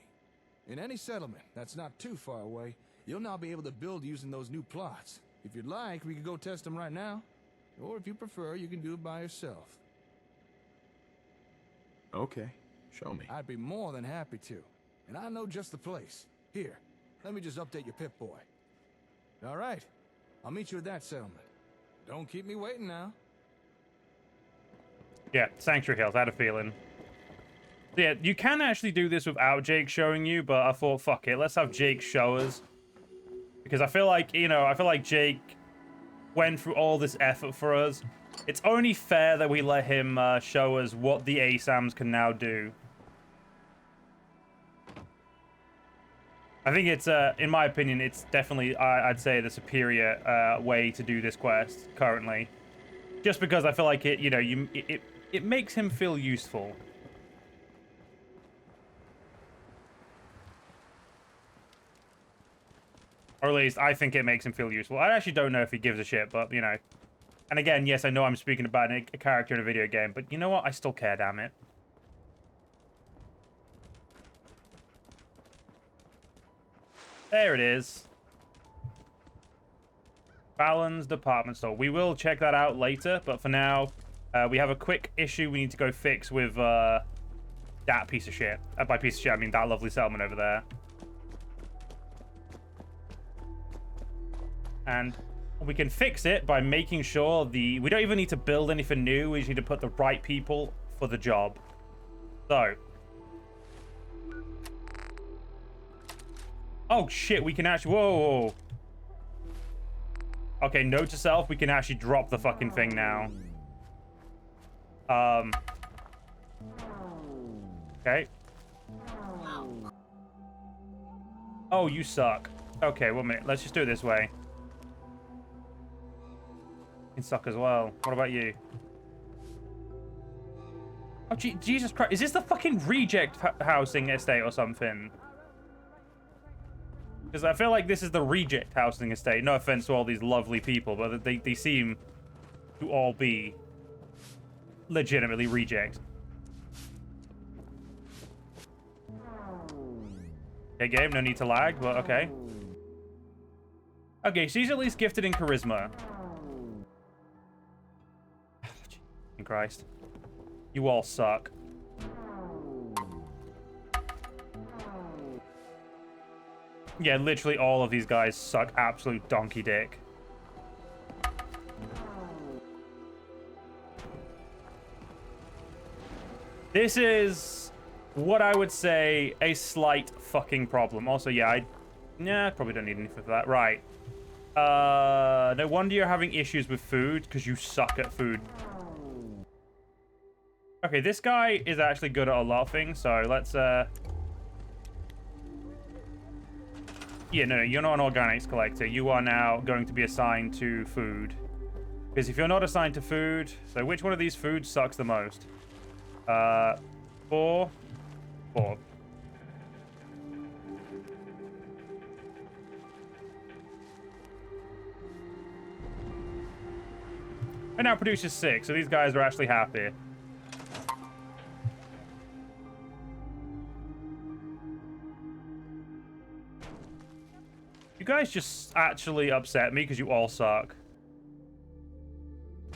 In any settlement that's not too far away, you'll now be able to build using those new plots. If you'd like, we could go test them right now. Or if you prefer, you can do it by yourself. Okay, show me. I'd be more than happy to. and I know just the place. Here, let me just update your Pip-Boy. All right, I'll meet you at that settlement. Don't keep me waiting now. Yeah, Sanctuary Hills, I had a feeling. Yeah, you can actually do this without Jake showing you, but I thought, fuck it, let's have Jake show us. Because I feel like, you know, I feel like Jake went through all this effort for us. It's only fair that we let him show us what the ASAMs can now do. I think it's, in my opinion, it's definitely, I'd say, the superior way to do this quest currently. Just because I feel like it, you know, it makes him feel useful. Or at least I think it makes him feel useful. I actually don't know if he gives a shit, but, you know. And again, yes, I know I'm speaking about a character in a video game, but you know what? I still care, damn it. There it is. Fallon's department store. We will check that out later, but for now, we have a quick issue we need to go fix with that piece of shit. By piece of shit, I mean that lovely settlement over there. And we can fix it by making sure we don't even need to build anything new. We just need to put the right people for the job. So. Oh, shit. We can actually... Whoa. Okay, note to self. We can actually drop the fucking thing now. Okay. Oh, you suck. Okay, 1 minute. Let's just do it this way. You can suck as well. What about you? Oh, Jesus Christ. Is this the fucking reject housing estate or something? Because I feel like this is the reject housing estate. No offense to all these lovely people, but they seem to all be legitimately reject. Okay, game. No need to lag, but okay. Okay, she's at least gifted in charisma. Christ. You all suck. Yeah, literally all of these guys suck absolute donkey dick. This is what I would say a slight fucking problem. Also, yeah, probably don't need anything for that. Right. No wonder you're having issues with food, because you suck at food. Okay, this guy is actually good at a lot of things, so let's, Yeah, no, you're not an organics collector. You are now going to be assigned to food. Because if you're not assigned to food... So which one of these foods sucks the most? 4. It now produces 6, so these guys are actually happy. You guys just actually upset me because you all suck.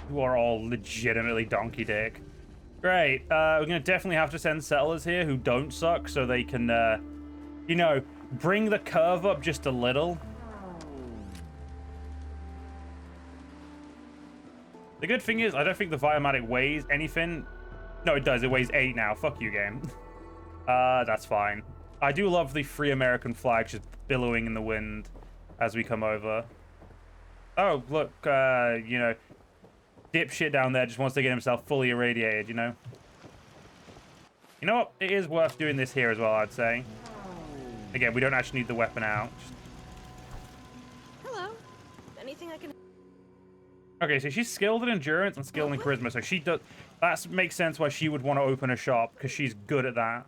You are all legitimately donkey dick. Great. We're going to definitely have to send settlers here who don't suck so they can, you know, bring the curve up just a little. The good thing is, I don't think the Vit-o-Matic weighs anything. No, it does. It weighs 8 now. Fuck you, game. That's fine. I do love the free American flag just billowing in the wind as we come over. Oh, look, you know, dipshit down there just wants to get himself fully irradiated, you know? You know what? It is worth doing this here as well, I'd say. Again, we don't actually need the weapon out. Hello. Anything I can... Okay, so she's skilled in endurance and skilled in charisma, so she does... That makes sense why she would want to open a shop, because she's good at that.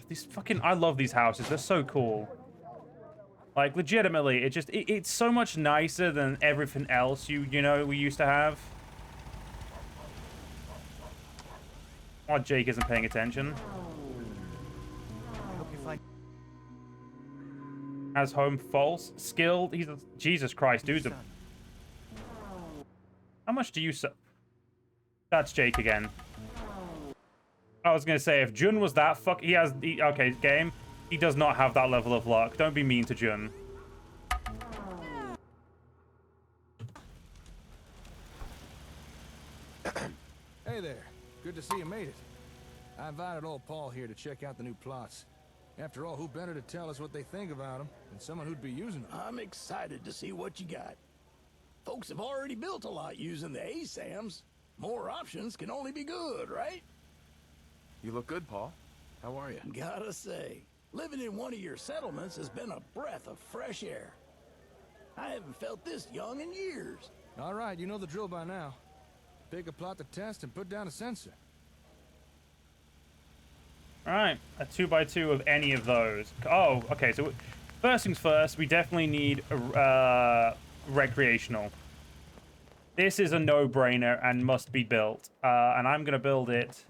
These fucking... I love these houses. They're so cool. Like, legitimately, it's so much nicer than everything else you know, we used to have. Oh, Jake isn't paying attention. Has home false. Skilled. He's a... Jesus Christ, dude. How much do you... That's Jake again. I was going to say, if Jun was that he has... okay, game. He does not have that level of luck. Don't be mean to Jun. Hey there. Good to see you made it. I invited old Paul here to check out the new plots. After all, who better to tell us what they think about them than someone who'd be using them? I'm excited to see what you got. Folks have already built a lot using the ASAMs. More options can only be good, right? You look good, Paul. How are you? Gotta say, living in one of your settlements has been a breath of fresh air. I haven't felt this young in years. All right, you know the drill by now. Pick a plot to test and put down a sensor. All right, a 2x2 of any of those. Oh, okay, so first things first, we definitely need recreational. This is a no-brainer and must be built. And I'm going to build it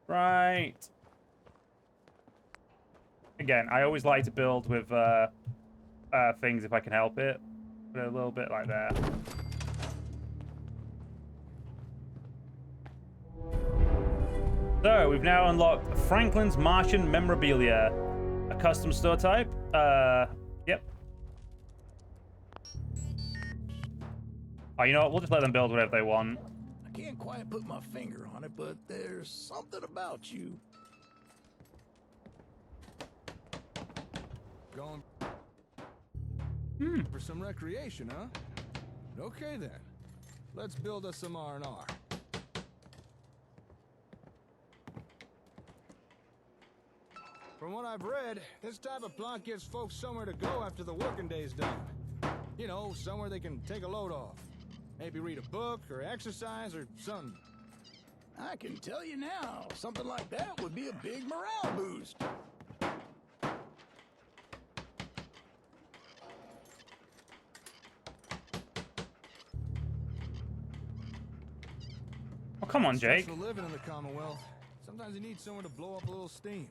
right. Again, I always like to build with things if I can help it. Put it a little bit like that. So, we've now unlocked Franklin's Martian Memorabilia. A custom store type. Yep. Oh, you know what? We'll just let them build whatever they want. I can't quite put my finger on it, but there's something about you. Going for some recreation, huh? Okay then. Let's build us some R&R. From what I've read, this type of plot gives folks somewhere to go after the working day's done. You know, somewhere they can take a load off. Maybe read a book or exercise or something. I can tell you now, something like that would be a big morale boost. Oh, come on, Jake. Special living in the Commonwealth. Sometimes you need somewhere to blow up a little steam.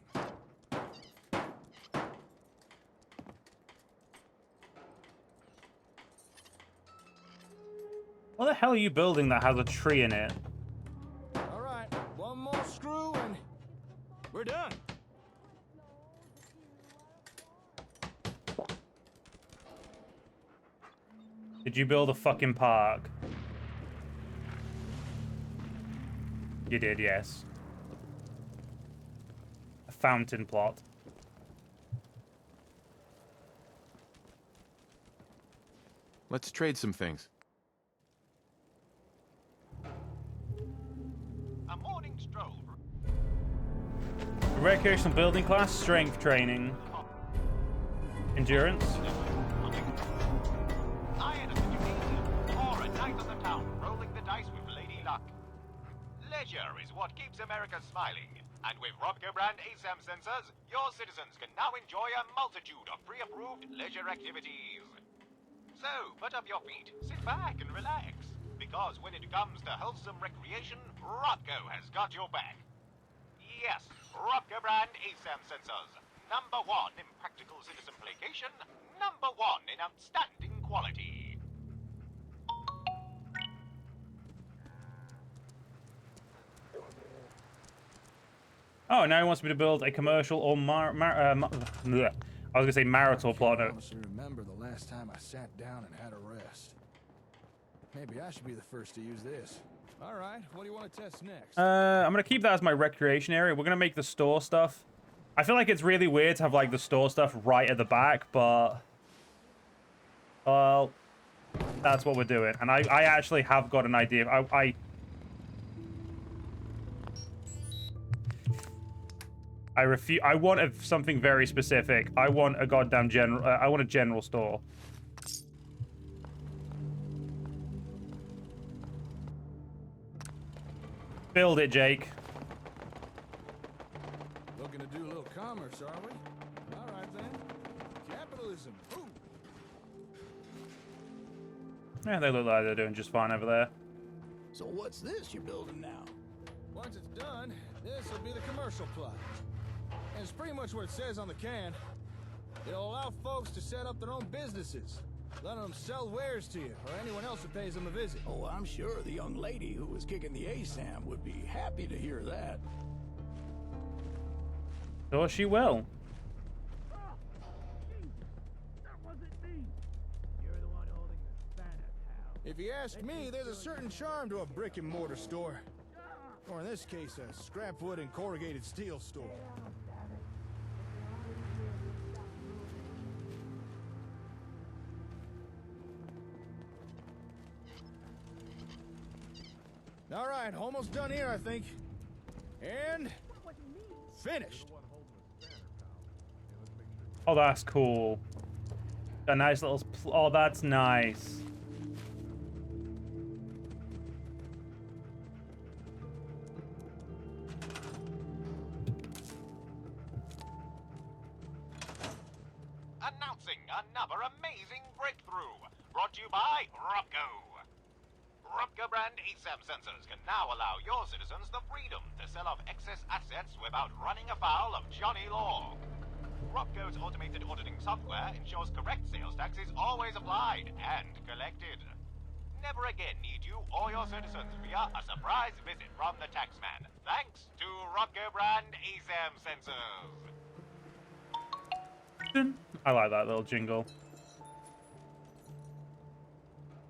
What the hell are you building that has a tree in it? All right, one more screw and we're done. Did you build a fucking park? You did, yes. A fountain plot. Let's trade some things. A morning stroll. Recreational building class, strength training. Endurance. Or a night on the town, rolling the dice with Lady Luck. Leisure is what keeps America smiling. And with Robco brand ASAM sensors, your citizens can now enjoy a multitude of pre-approved leisure activities. So, put up your feet, sit back and relax. Because when it comes to wholesome recreation, Robco has got your back. Yes, Robco brand ASAM sensors. #1 in practical citizen placation, #1 in outstanding quality. Oh, now he wants me to build a commercial or I was gonna say marital plot. I honestly remember the last time I sat down and had a rest. Maybe I should be the first to use this. All right, what do you want to test next? I'm gonna keep that as my recreation area. We're gonna make the store stuff. I feel like it's really weird to have like the store stuff right at the back, but well, that's what we're doing. And I actually have got an idea. I refuse. I want something very specific. I want a goddamn general. I want a general store. Build it, Jake. Looking to do a little commerce, are we? All right then. Capitalism. Ooh. Yeah, they look like they're doing just fine over there. So what's this you're building now? Once it's done, this will be the commercial plot. And it's pretty much what it says on the can. It'll allow folks to set up their own businesses, letting them sell wares to you or anyone else who pays them a visit. Oh, I'm sure the young lady who was kicking the ASAM would be happy to hear that. So she will. If you ask me, there's a certain charm to a brick and mortar store. Or in this case, a scrap wood and corrugated steel store. All right, almost done here, I think. And finished. Oh, that's cool. A nice little. Oh, that's nice. Announcing another amazing breakthrough, brought to you by Robco. Robco brand ASAM sensors can now allow your citizens the freedom to sell off excess assets without running afoul of Johnny Law. Robco's automated auditing software ensures correct sales tax is always applied and collected. Never again need you or your citizens fear a surprise visit from the taxman, thanks to Robco brand ASAM sensors. I like that little jingle.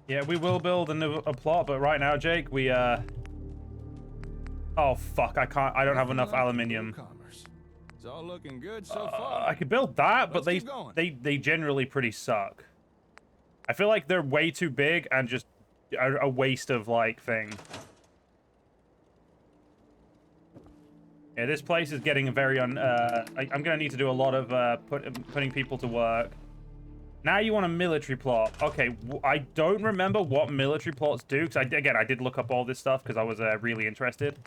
Yeah, we will build a plot, but right now, Jake, we oh fuck, I don't have enough aluminium. It's all looking good so far. I could build that, but Let's keep going. they generally pretty suck. I feel like they're way too big and just a waste of like thing. Yeah, this place is getting very I'm gonna need to do a lot of putting people to work. Now you want a military plot. Okay, I don't remember what military plots do, because again, I did look up all this stuff because I was really interested.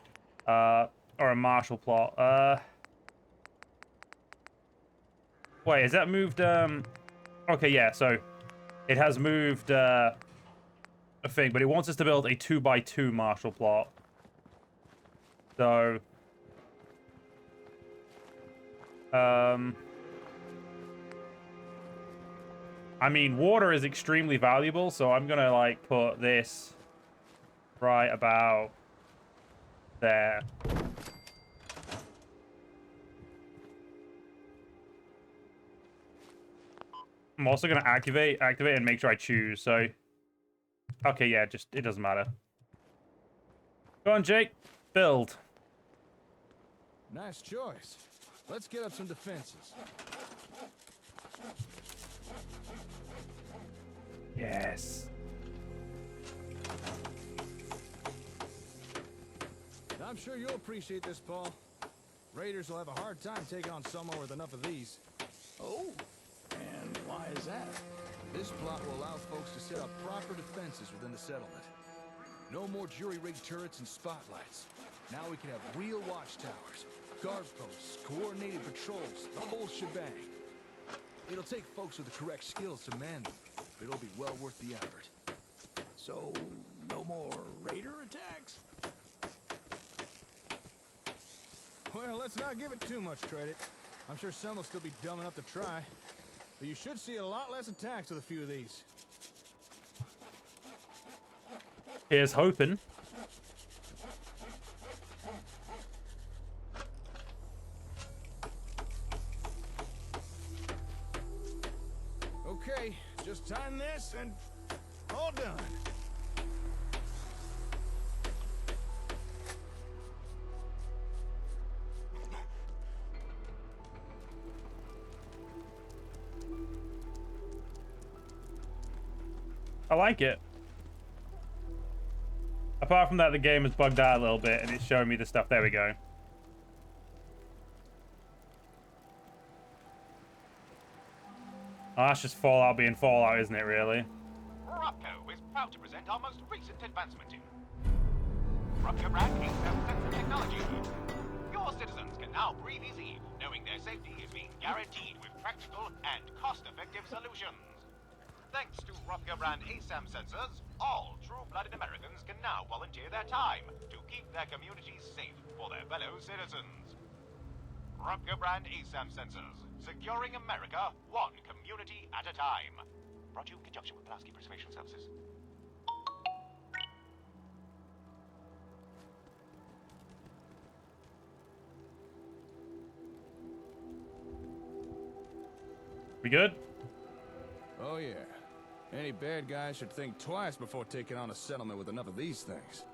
Or a martial plot. Wait, has that moved? Okay, yeah, so it has moved a thing, but it wants us to build a 2x2 martial plot. So I mean, water is extremely valuable, so I'm gonna like put this right about there. I'm also gonna activate and make sure I choose. So, okay, yeah, just it doesn't matter. Go on, Jake, build. Nice choice. Let's get up some defenses. Yes. I'm sure you'll appreciate this, Paul. Raiders will have a hard time taking on someone with enough of these. Oh, and why is that? This plot will allow folks to set up proper defenses within the settlement. No more jury-rigged turrets and spotlights. Now we can have real watchtowers, guard posts, coordinated patrols, the whole shebang. It'll take folks with the correct skills to man them, but it'll be well worth the effort. So, no more raider attacks? Well, let's not give it too much credit. I'm sure some will still be dumb enough to try. But you should see a lot less attacks with a few of these. Here's hoping. Okay, just time this and all done. I like it. Apart from that, the game has bugged out a little bit and it's showing me the stuff. There we go. Oh, that's just Fallout being Fallout, isn't it, really? Robco is proud to present our most recent advancement in Robco brand ASAM sensor technology. Your citizens can now breathe easy, knowing their safety is being guaranteed with practical and cost-effective solutions. Thanks to Robco brand ASAM sensors, all true-blooded Americans can now volunteer their time to keep their communities safe for their fellow citizens. Robco brand ASAM sensors. Securing America, one community at a time. Brought you in conjunction with Pulaski Preservation Services. We good? Oh yeah. Any bad guy should think twice before taking on a settlement with enough of these things.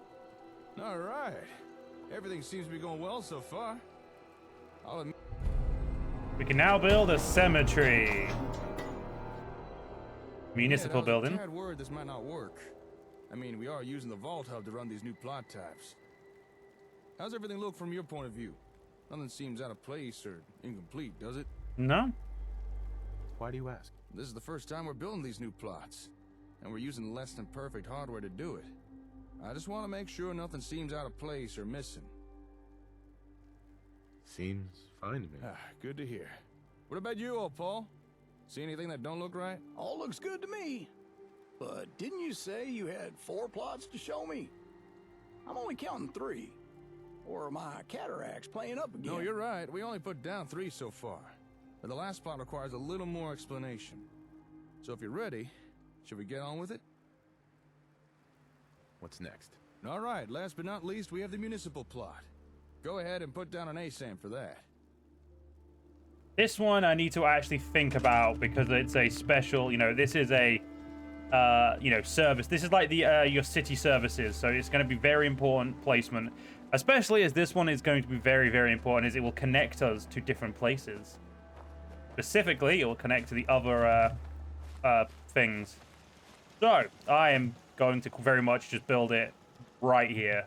All right. Everything seems to be going well so far. I'll admit. We can now build a cemetery. Municipal building. I had word this might not work. I mean, we are using the Vault Hub to run these new plot types. How's everything look from your point of view? Nothing seems out of place or incomplete, does it? No. Why do you ask? This is the first time we're building these new plots, and we're using less than perfect hardware to do it. I just want to make sure nothing seems out of place or missing. Seems fine to me. Ah, good to hear. What about you, old Paul? See anything that don't look right? All looks good to me. But didn't you say you had 4 plots to show me? I'm only counting 3. Or are my cataracts playing up again? No, you're right. We only put down 3 so far. But the last plot requires a little more explanation. So if you're ready, should we get on with it? What's next? All right, last but not least, we have the municipal plot. Go ahead and put down an ASAM for that. This one I need to actually think about because it's a special, this is a, service. This is like the your city services, so it's going to be very important placement, especially as this one is going to be very, very important as it will connect us to different places. Specifically, it will connect to the other things. So, I am going to very much just build it right here.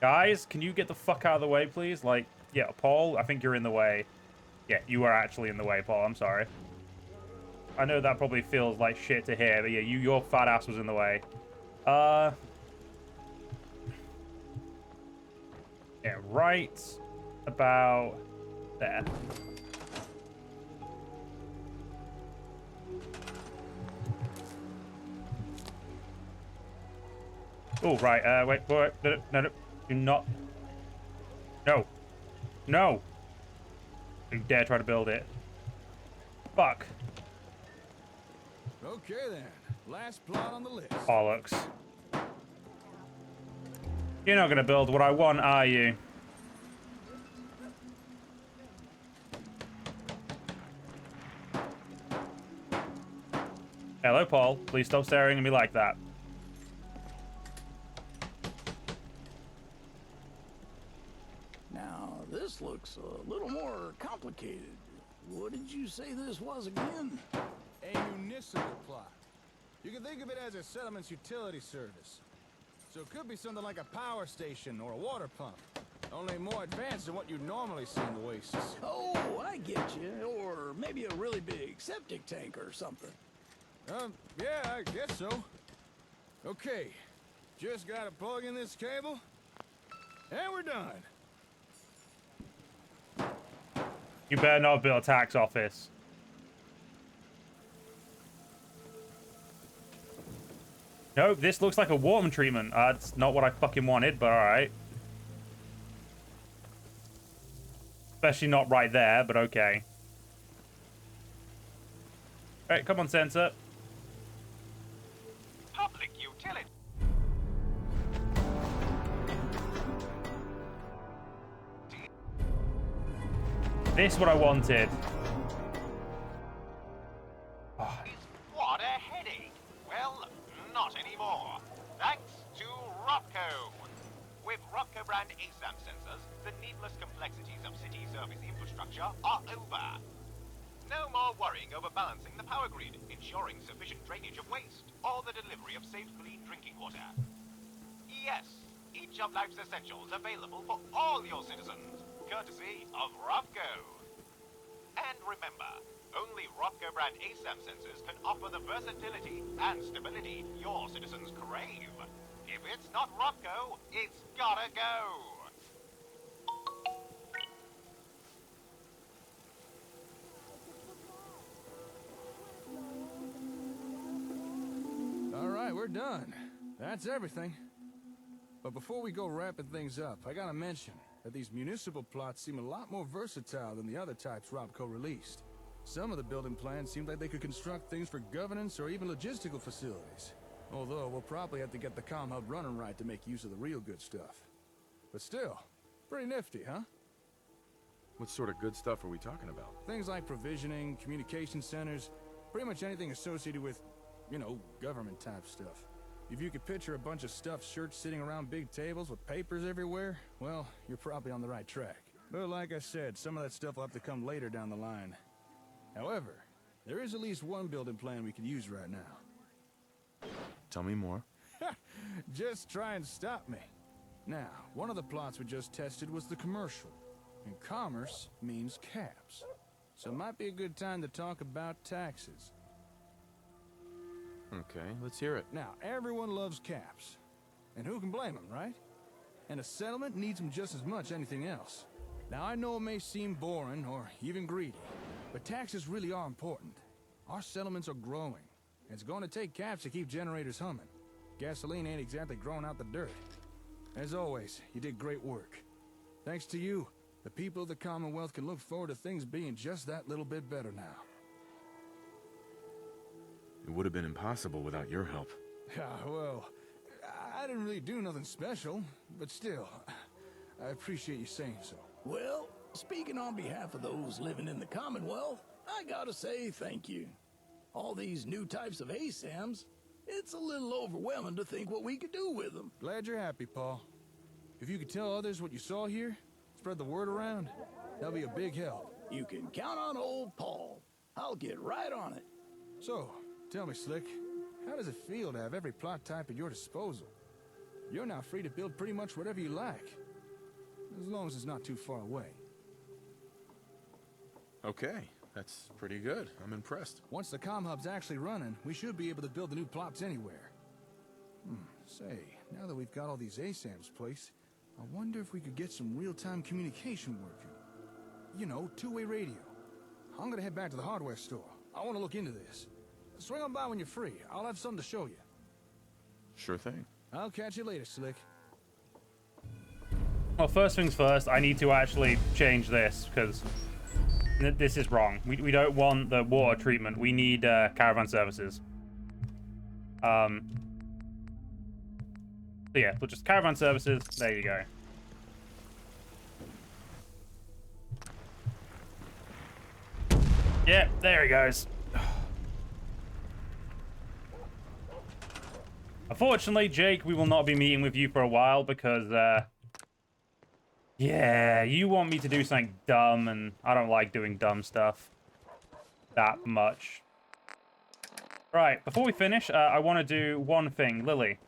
Guys, can you get the fuck out of the way, please? Like, yeah, Paul, I think you're in the way. Yeah, you are actually in the way, Paul. I'm sorry. I know that probably feels like shit to hear, but yeah, your fat ass was in the way. Yeah, right about there. Oh, right, wait, no, do not. No. No. You dare try to build it. Fuck. Okay then, last plot on the list. Bollocks. You're not gonna build what I want, are you? Hello, Paul. Please stop staring at me like that. Now, this looks a little more complicated. What did you say this was again? A municipal plot. You can think of it as a settlement's utility service. So it could be something like a power station or a water pump. Only more advanced than what you normally see in the wastes. Oh, I get you. Or maybe a really big septic tank or something. Yeah, I guess so. Okay, just gotta plug in this cable, and we're done. You better not build a tax office. Nope, this looks like a water treatment. That's not what I fucking wanted, but alright. Especially not right there, but okay. Alright, come on, sensor. Public utility. This is what I wanted. Oh. What a headache. Well, not anymore. Thanks to Robco. With Robco brand ASAM sensors, the needless complexities of city service infrastructure are over. No more worrying over balancing the power grid, ensuring sufficient drainage of waste, or the delivery of safe, clean drinking water. Yes, each of life's essentials available for all your citizens, courtesy of Robco. And remember, only Robco brand ASAM sensors can offer the versatility and stability your citizens crave. If it's not Robco, it's gotta go. All right, we're done. That's everything. But before we go wrapping things up, I gotta mention, that these municipal plots seem a lot more versatile than the other types Robco released. Some of the building plans seemed like they could construct things for governance or even logistical facilities. Although we'll probably have to get the Comm Hub running right to make use of the real good stuff. But still, pretty nifty, huh? What sort of good stuff are we talking about? Things like provisioning, communication centers, pretty much anything associated with, you know, government type stuff. If you could picture a bunch of stuffed shirts sitting around big tables with papers everywhere, well, you're probably on the right track. But like I said, some of that stuff will have to come later down the line. However, there is at least one building plan we could use right now. Tell me more. Just try and stop me. Now, one of the plots we just tested was the commercial. And commerce means caps. So it might be a good time to talk about taxes. Okay, let's hear it. Now, everyone loves caps. And who can blame them, right? And a settlement needs them just as much as anything else. Now, I know it may seem boring or even greedy, but taxes really are important. Our settlements are growing. And it's going to take caps to keep generators humming. Gasoline ain't exactly growing out the dirt. As always, you did great work. Thanks to you, the people of the Commonwealth can look forward to things being just that little bit better now. It would have been impossible without your help. Yeah, well, I didn't really do nothing special, but still, I appreciate you saying so. Well, speaking on behalf of those living in the Commonwealth, I gotta say thank you. All these new types of ASAMs, it's a little overwhelming to think what we could do with them. Glad you're happy, Paul. If you could tell others what you saw here, spread the word around, that'll be a big help. You can count on old Paul. I'll get right on it. So, tell me, Slick, how does it feel to have every plot type at your disposal? You're now free to build pretty much whatever you like, as long as it's not too far away. Okay, that's pretty good. I'm impressed. Once the Comm Hub's actually running, we should be able to build the new plots anywhere. Say, now that we've got all these ASAMs placed, I wonder if we could get some real-time communication working. You know, two-way radio. I'm gonna head back to the hardware store. I want to look into this. Swing on by when you're free. I'll have something to show you. Sure thing. I'll catch you later, Slick. Well, first things first, I need to actually change this, because this is wrong. We don't want the water treatment. We need caravan services. So yeah, we'll just caravan services. There you go. Yeah, there he goes. Unfortunately, Jake, we will not be meeting with you for a while because, yeah, you want me to do something dumb, and I don't like doing dumb stuff that much. Right, before we finish, I want to do one thing. Lily.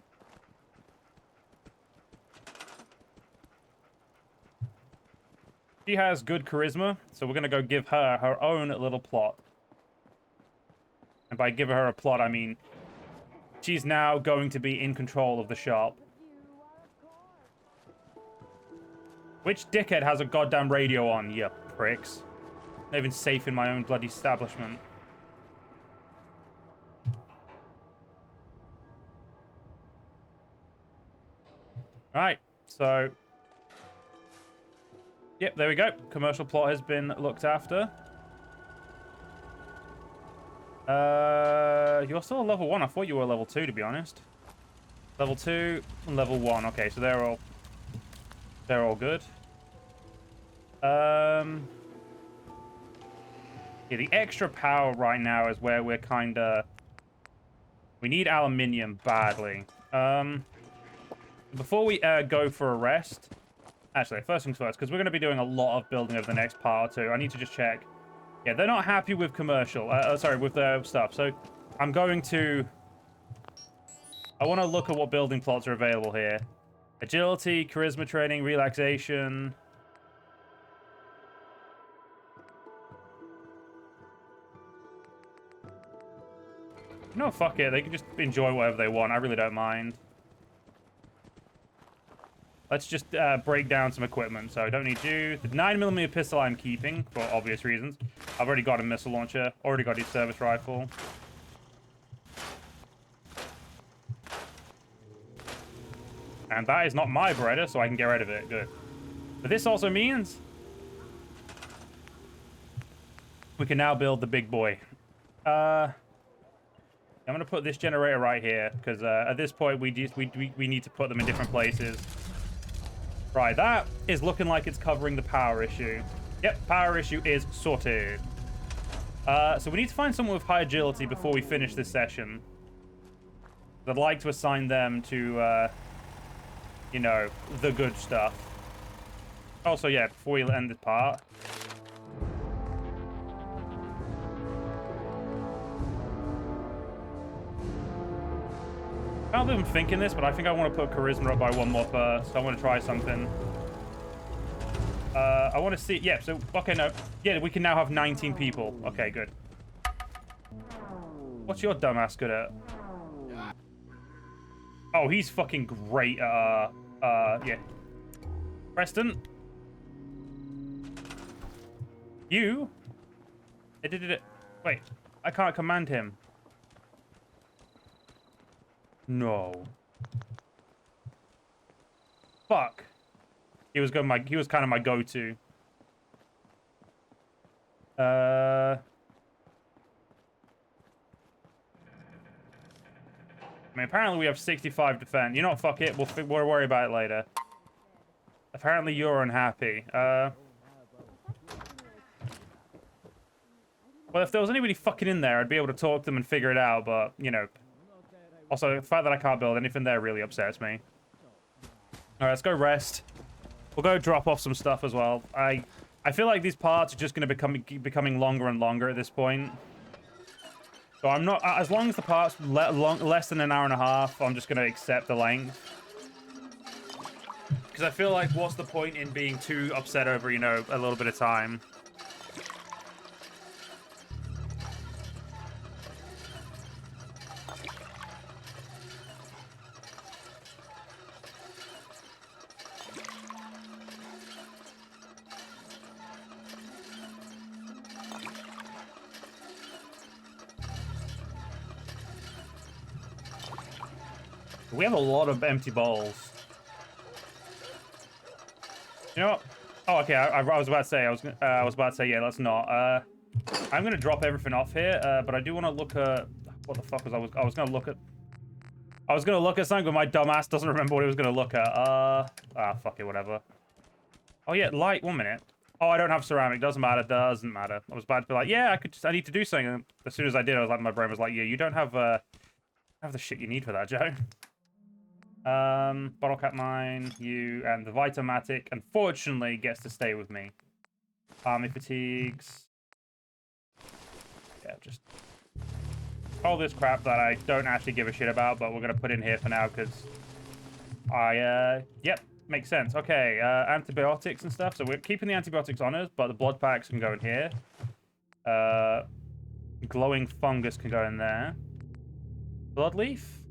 She has good charisma, so we're going to go give her her own little plot. And by giving her a plot, I mean she's now going to be in control of the shop. Which dickhead has a goddamn radio on, you pricks? Not even safe in my own bloody establishment. Alright, so... Yep, there we go. Commercial plot has been looked after. You're still a level 1. I thought you were level 2, to be honest. Level 2 and level 1. Okay, so they're all good. Yeah, the extra power right now is where we're kind of... We need aluminium badly. Before we go for a rest... Actually, first things first, because we're going to be doing a lot of building over the next part or two. I need to just check. Yeah, they're not happy with commercial. Sorry, with their stuff. So I'm going to... I want to look at what building plots are available here. Agility, charisma training, relaxation. No, fuck it. They can just enjoy whatever they want. I really don't mind. Let's just break down some equipment. So I don't need you. The 9mm pistol I'm keeping for obvious reasons. I've already got a missile launcher. Already got his service rifle. And that is not my Beretta, so I can get rid of it. Good. But this also means we can now build the big boy. I'm gonna put this generator right here because at this point we need to put them in different places. Right, that is looking like it's covering the power issue. Yep, power issue is sorted. So we need to find someone with high agility before we finish this session. I'd like to assign them to, you know, the good stuff. Also, yeah, before we end this part. I don't know if I'm thinking this, but I think I want to put charisma up by 1 more first. I want to try something. I want to see... Yeah, so... Okay, no. Yeah, we can now have 19 people. Okay, good. What's your dumbass good at? Oh, he's fucking great at... yeah. Preston? You? Wait. I can't command him. No. Fuck. He was kind of my go-to. I mean, apparently we have 65 defense. You know what? Fuck it. We'll worry about it later. Apparently you're unhappy. Well, if there was anybody fucking in there, I'd be able to talk to them and figure it out, but, you know. Also, the fact that I can't build anything there really upsets me. Alright, let's go rest. We'll go drop off some stuff as well. I feel like these parts are just going to becoming longer and longer at this point. So I'm not... As long as the part's less than an hour and a half, I'm just going to accept the length. Because I feel like, what's the point in being too upset over, you know, a little bit of time? We have a lot of empty bowls. You know what? Oh, okay. I was about to say. I was about to say. Yeah, let's not. I'm gonna drop everything off here. But I do want to look at what the fuck was I was gonna look at. I was gonna look at something, but my dumbass doesn't remember what he was gonna look at. Fuck it, whatever. Oh yeah, light. 1 minute. Oh, I don't have ceramic. Doesn't matter. Doesn't matter. I was about to be like, yeah, I need to do something. And as soon as I did, I was like, my brain was like, yeah, you don't have the shit you need for that, Joe. Bottle cap mine, you, and the Vit-o-Matic, unfortunately, gets to stay with me. Army fatigues. Yeah, just all this crap that I don't actually give a shit about, but we're going to put in here for now, because yep, makes sense. Okay, antibiotics and stuff. So we're keeping the antibiotics on us, but the blood packs can go in here. Glowing fungus can go in there. Blood leaf?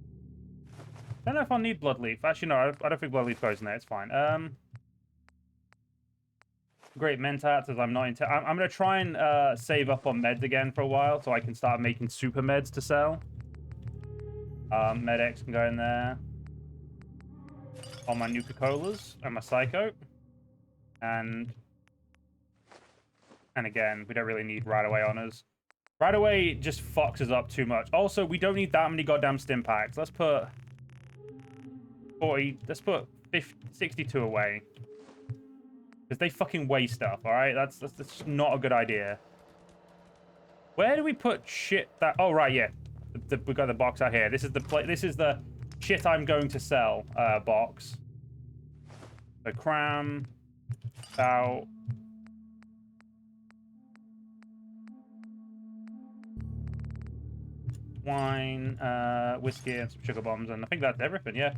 I don't know if I'll need blood leaf. Actually, no, I don't think blood leaf goes in there. It's fine. Great mentats, as I'm not into... I'm going to try and save up on meds again for a while so I can start making super meds to sell. Med-X can go in there. All my Nuka-Colas and my Psycho. And again, we don't really need right away honors. Right away just fucks us up too much. Also, we don't need that many goddamn stim packs. Let's put... 40, let's put 62 away. Because they fucking weigh stuff, alright? That's not a good idea. Where do we put shit that... Oh, right, yeah. We got the box out here. This is the shit I'm going to sell box. So cram. Out. Wine, whiskey, and some sugar bombs. And I think that's everything, yeah.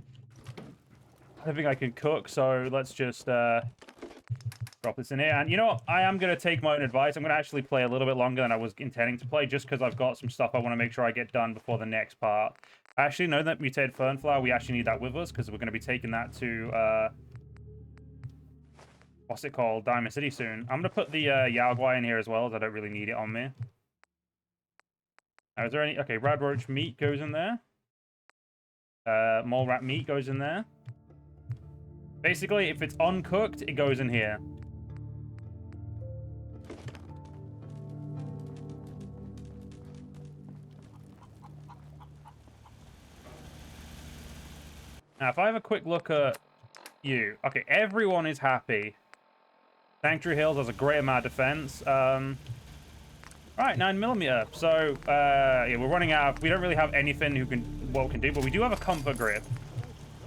I think I can cook, so let's just drop this in here. And you know what? I am going to take my own advice. I'm going to actually play a little bit longer than I was intending to play, just because I've got some stuff I want to make sure I get done before the next part. I actually know that mutated fernflower, we actually need that with us, because we're going to be taking that to, what's it called? Diamond City soon. I'm going to put the Yaogwai in here as well, as I don't really need it on me. Now, is there any... Okay, rad roach meat goes in there. Mole rat meat goes in there. Basically, if it's uncooked, it goes in here. Now, if I have a quick look at you. Okay, everyone is happy. Sanctuary Hills has a great amount of defense. Right, 9mm. So, yeah, we're running out of... We don't really have anything we can do, but we do have a comfort grip.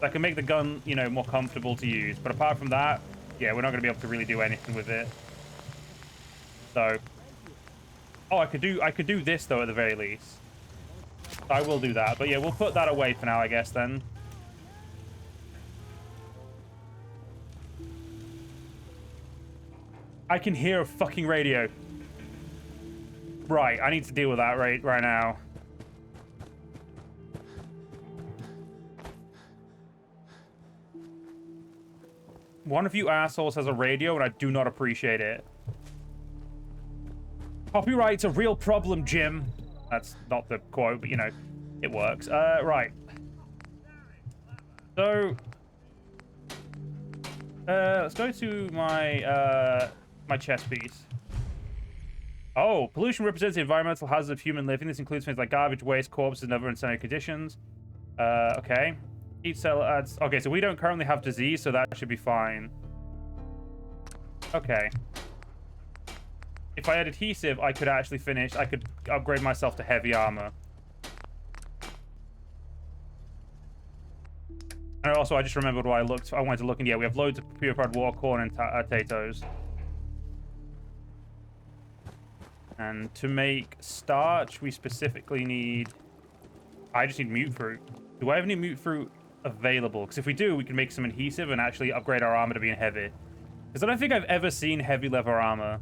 That can make the gun, you know, more comfortable to use. But apart from that, yeah, we're not going to be able to really do anything with it. So... Oh, I could do this, though, at the very least. So I will do that. But yeah, we'll put that away for now, I guess, then. I can hear a fucking radio. Right, I need to deal with that right now. One of you assholes has a radio, and I do not appreciate it. Copyright's a real problem, Jim. That's not the quote, but, you know, it works. Right. So... let's go to my, my chess piece. Oh, pollution represents the environmental hazard of human living. This includes things like garbage, waste, corpses, and other unsanitary conditions. Okay. Each cell adds... Okay, so we don't currently have disease, so that should be fine. Okay. If I had adhesive, I could actually finish... I could upgrade myself to heavy armor. And also, I just remembered what I wanted to look in. Yeah, we have loads of purified water, corn, and potatoes. And to make starch, we specifically need... I just need mute fruit. Do I have any mute fruit available? Because if we do, we can make some adhesive and actually upgrade our armor to being heavy. Because I don't think I've ever seen heavy leather armor.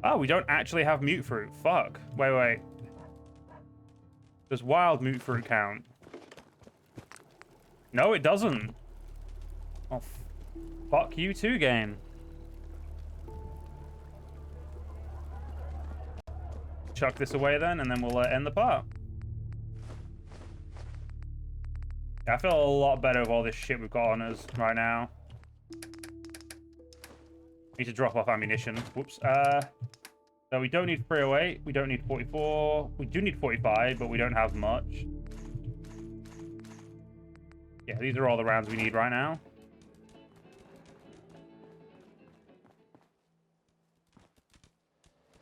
Oh, we don't actually have mute fruit. Fuck. Wait. Does wild mute fruit count? No, it doesn't. Oh, fuck you too, game. Chuck this away then, and then we'll end the part. Yeah, I feel a lot better with all this shit we've got on us right now. Need to drop off ammunition. Whoops. So we don't need 308. We don't need 44. We do need 45, but we don't have much. Yeah, these are all the rounds we need right now.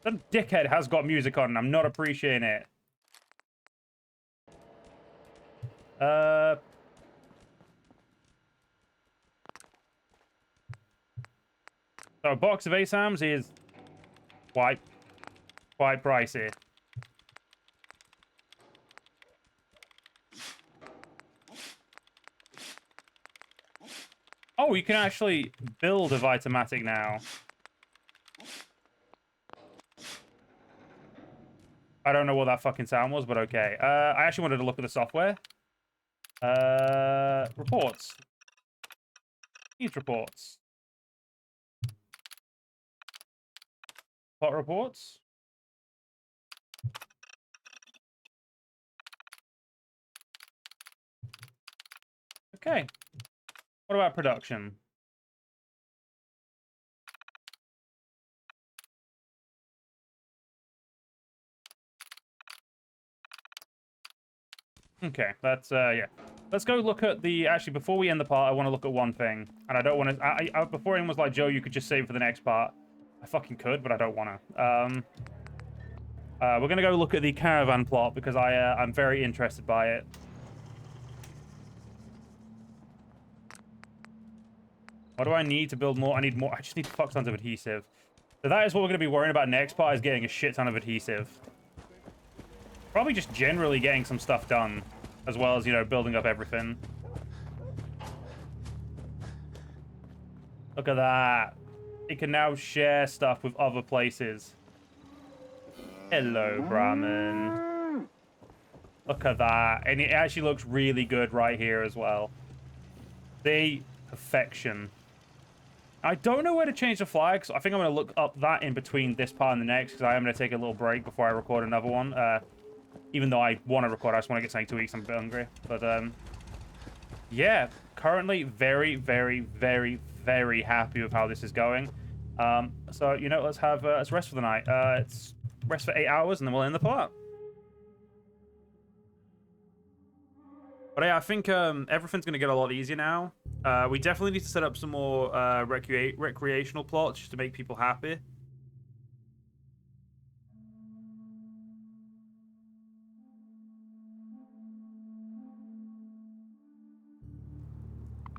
Some dickhead has got music on, and I'm not appreciating it. So a box of ASAMs is quite pricey. Oh, you can actually build a Vit-o-Matic now. I don't know what that fucking sound was, but okay. I actually wanted to look at the software. Reports. Needs reports. Plot reports. Okay. What about production? Okay, that's, yeah. Let's go look at the... Actually, before we end the part, I want to look at one thing. And I don't want to... before anyone was like, Joe, you could just save for the next part. I fucking could, but I don't want to. We're going to go look at the caravan plot because I'm very interested by it. What do I need to build more? I need more. I just need fuck tons of adhesive. So that is what we're going to be worrying about next part, is getting a shit ton of adhesive. Probably just generally getting some stuff done, as well as, you know, building up everything. Look at that. It can now share stuff with other places. Hello, Brahmin. Look at that. And it actually looks really good right here as well. See? Perfection. I don't know where to change the flags. I think I'm going to look up that in between this part and the next, because I am going to take a little break before I record another one. Even though I want to record, I just want to get something to eat, 'cause I'm a bit hungry. But, yeah, currently very, very, very, very happy with how this is going. So, you know, let's rest for the night. It's rest for 8 hours, and then we'll end the part. But yeah, I think everything's going to get a lot easier now. We definitely need to set up some more recreational plots just to make people happy.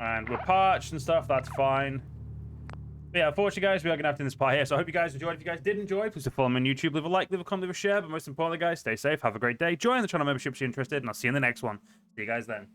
And we're parched and stuff, that's fine. But yeah, unfortunately, guys, we are going to have to end this part here. So I hope you guys enjoyed. If you guys did enjoy, please follow me on YouTube. Leave a like, leave a comment, leave a share. But most importantly, guys, stay safe. Have a great day. Join the channel membership if you're interested. And I'll see you in the next one. See you guys then.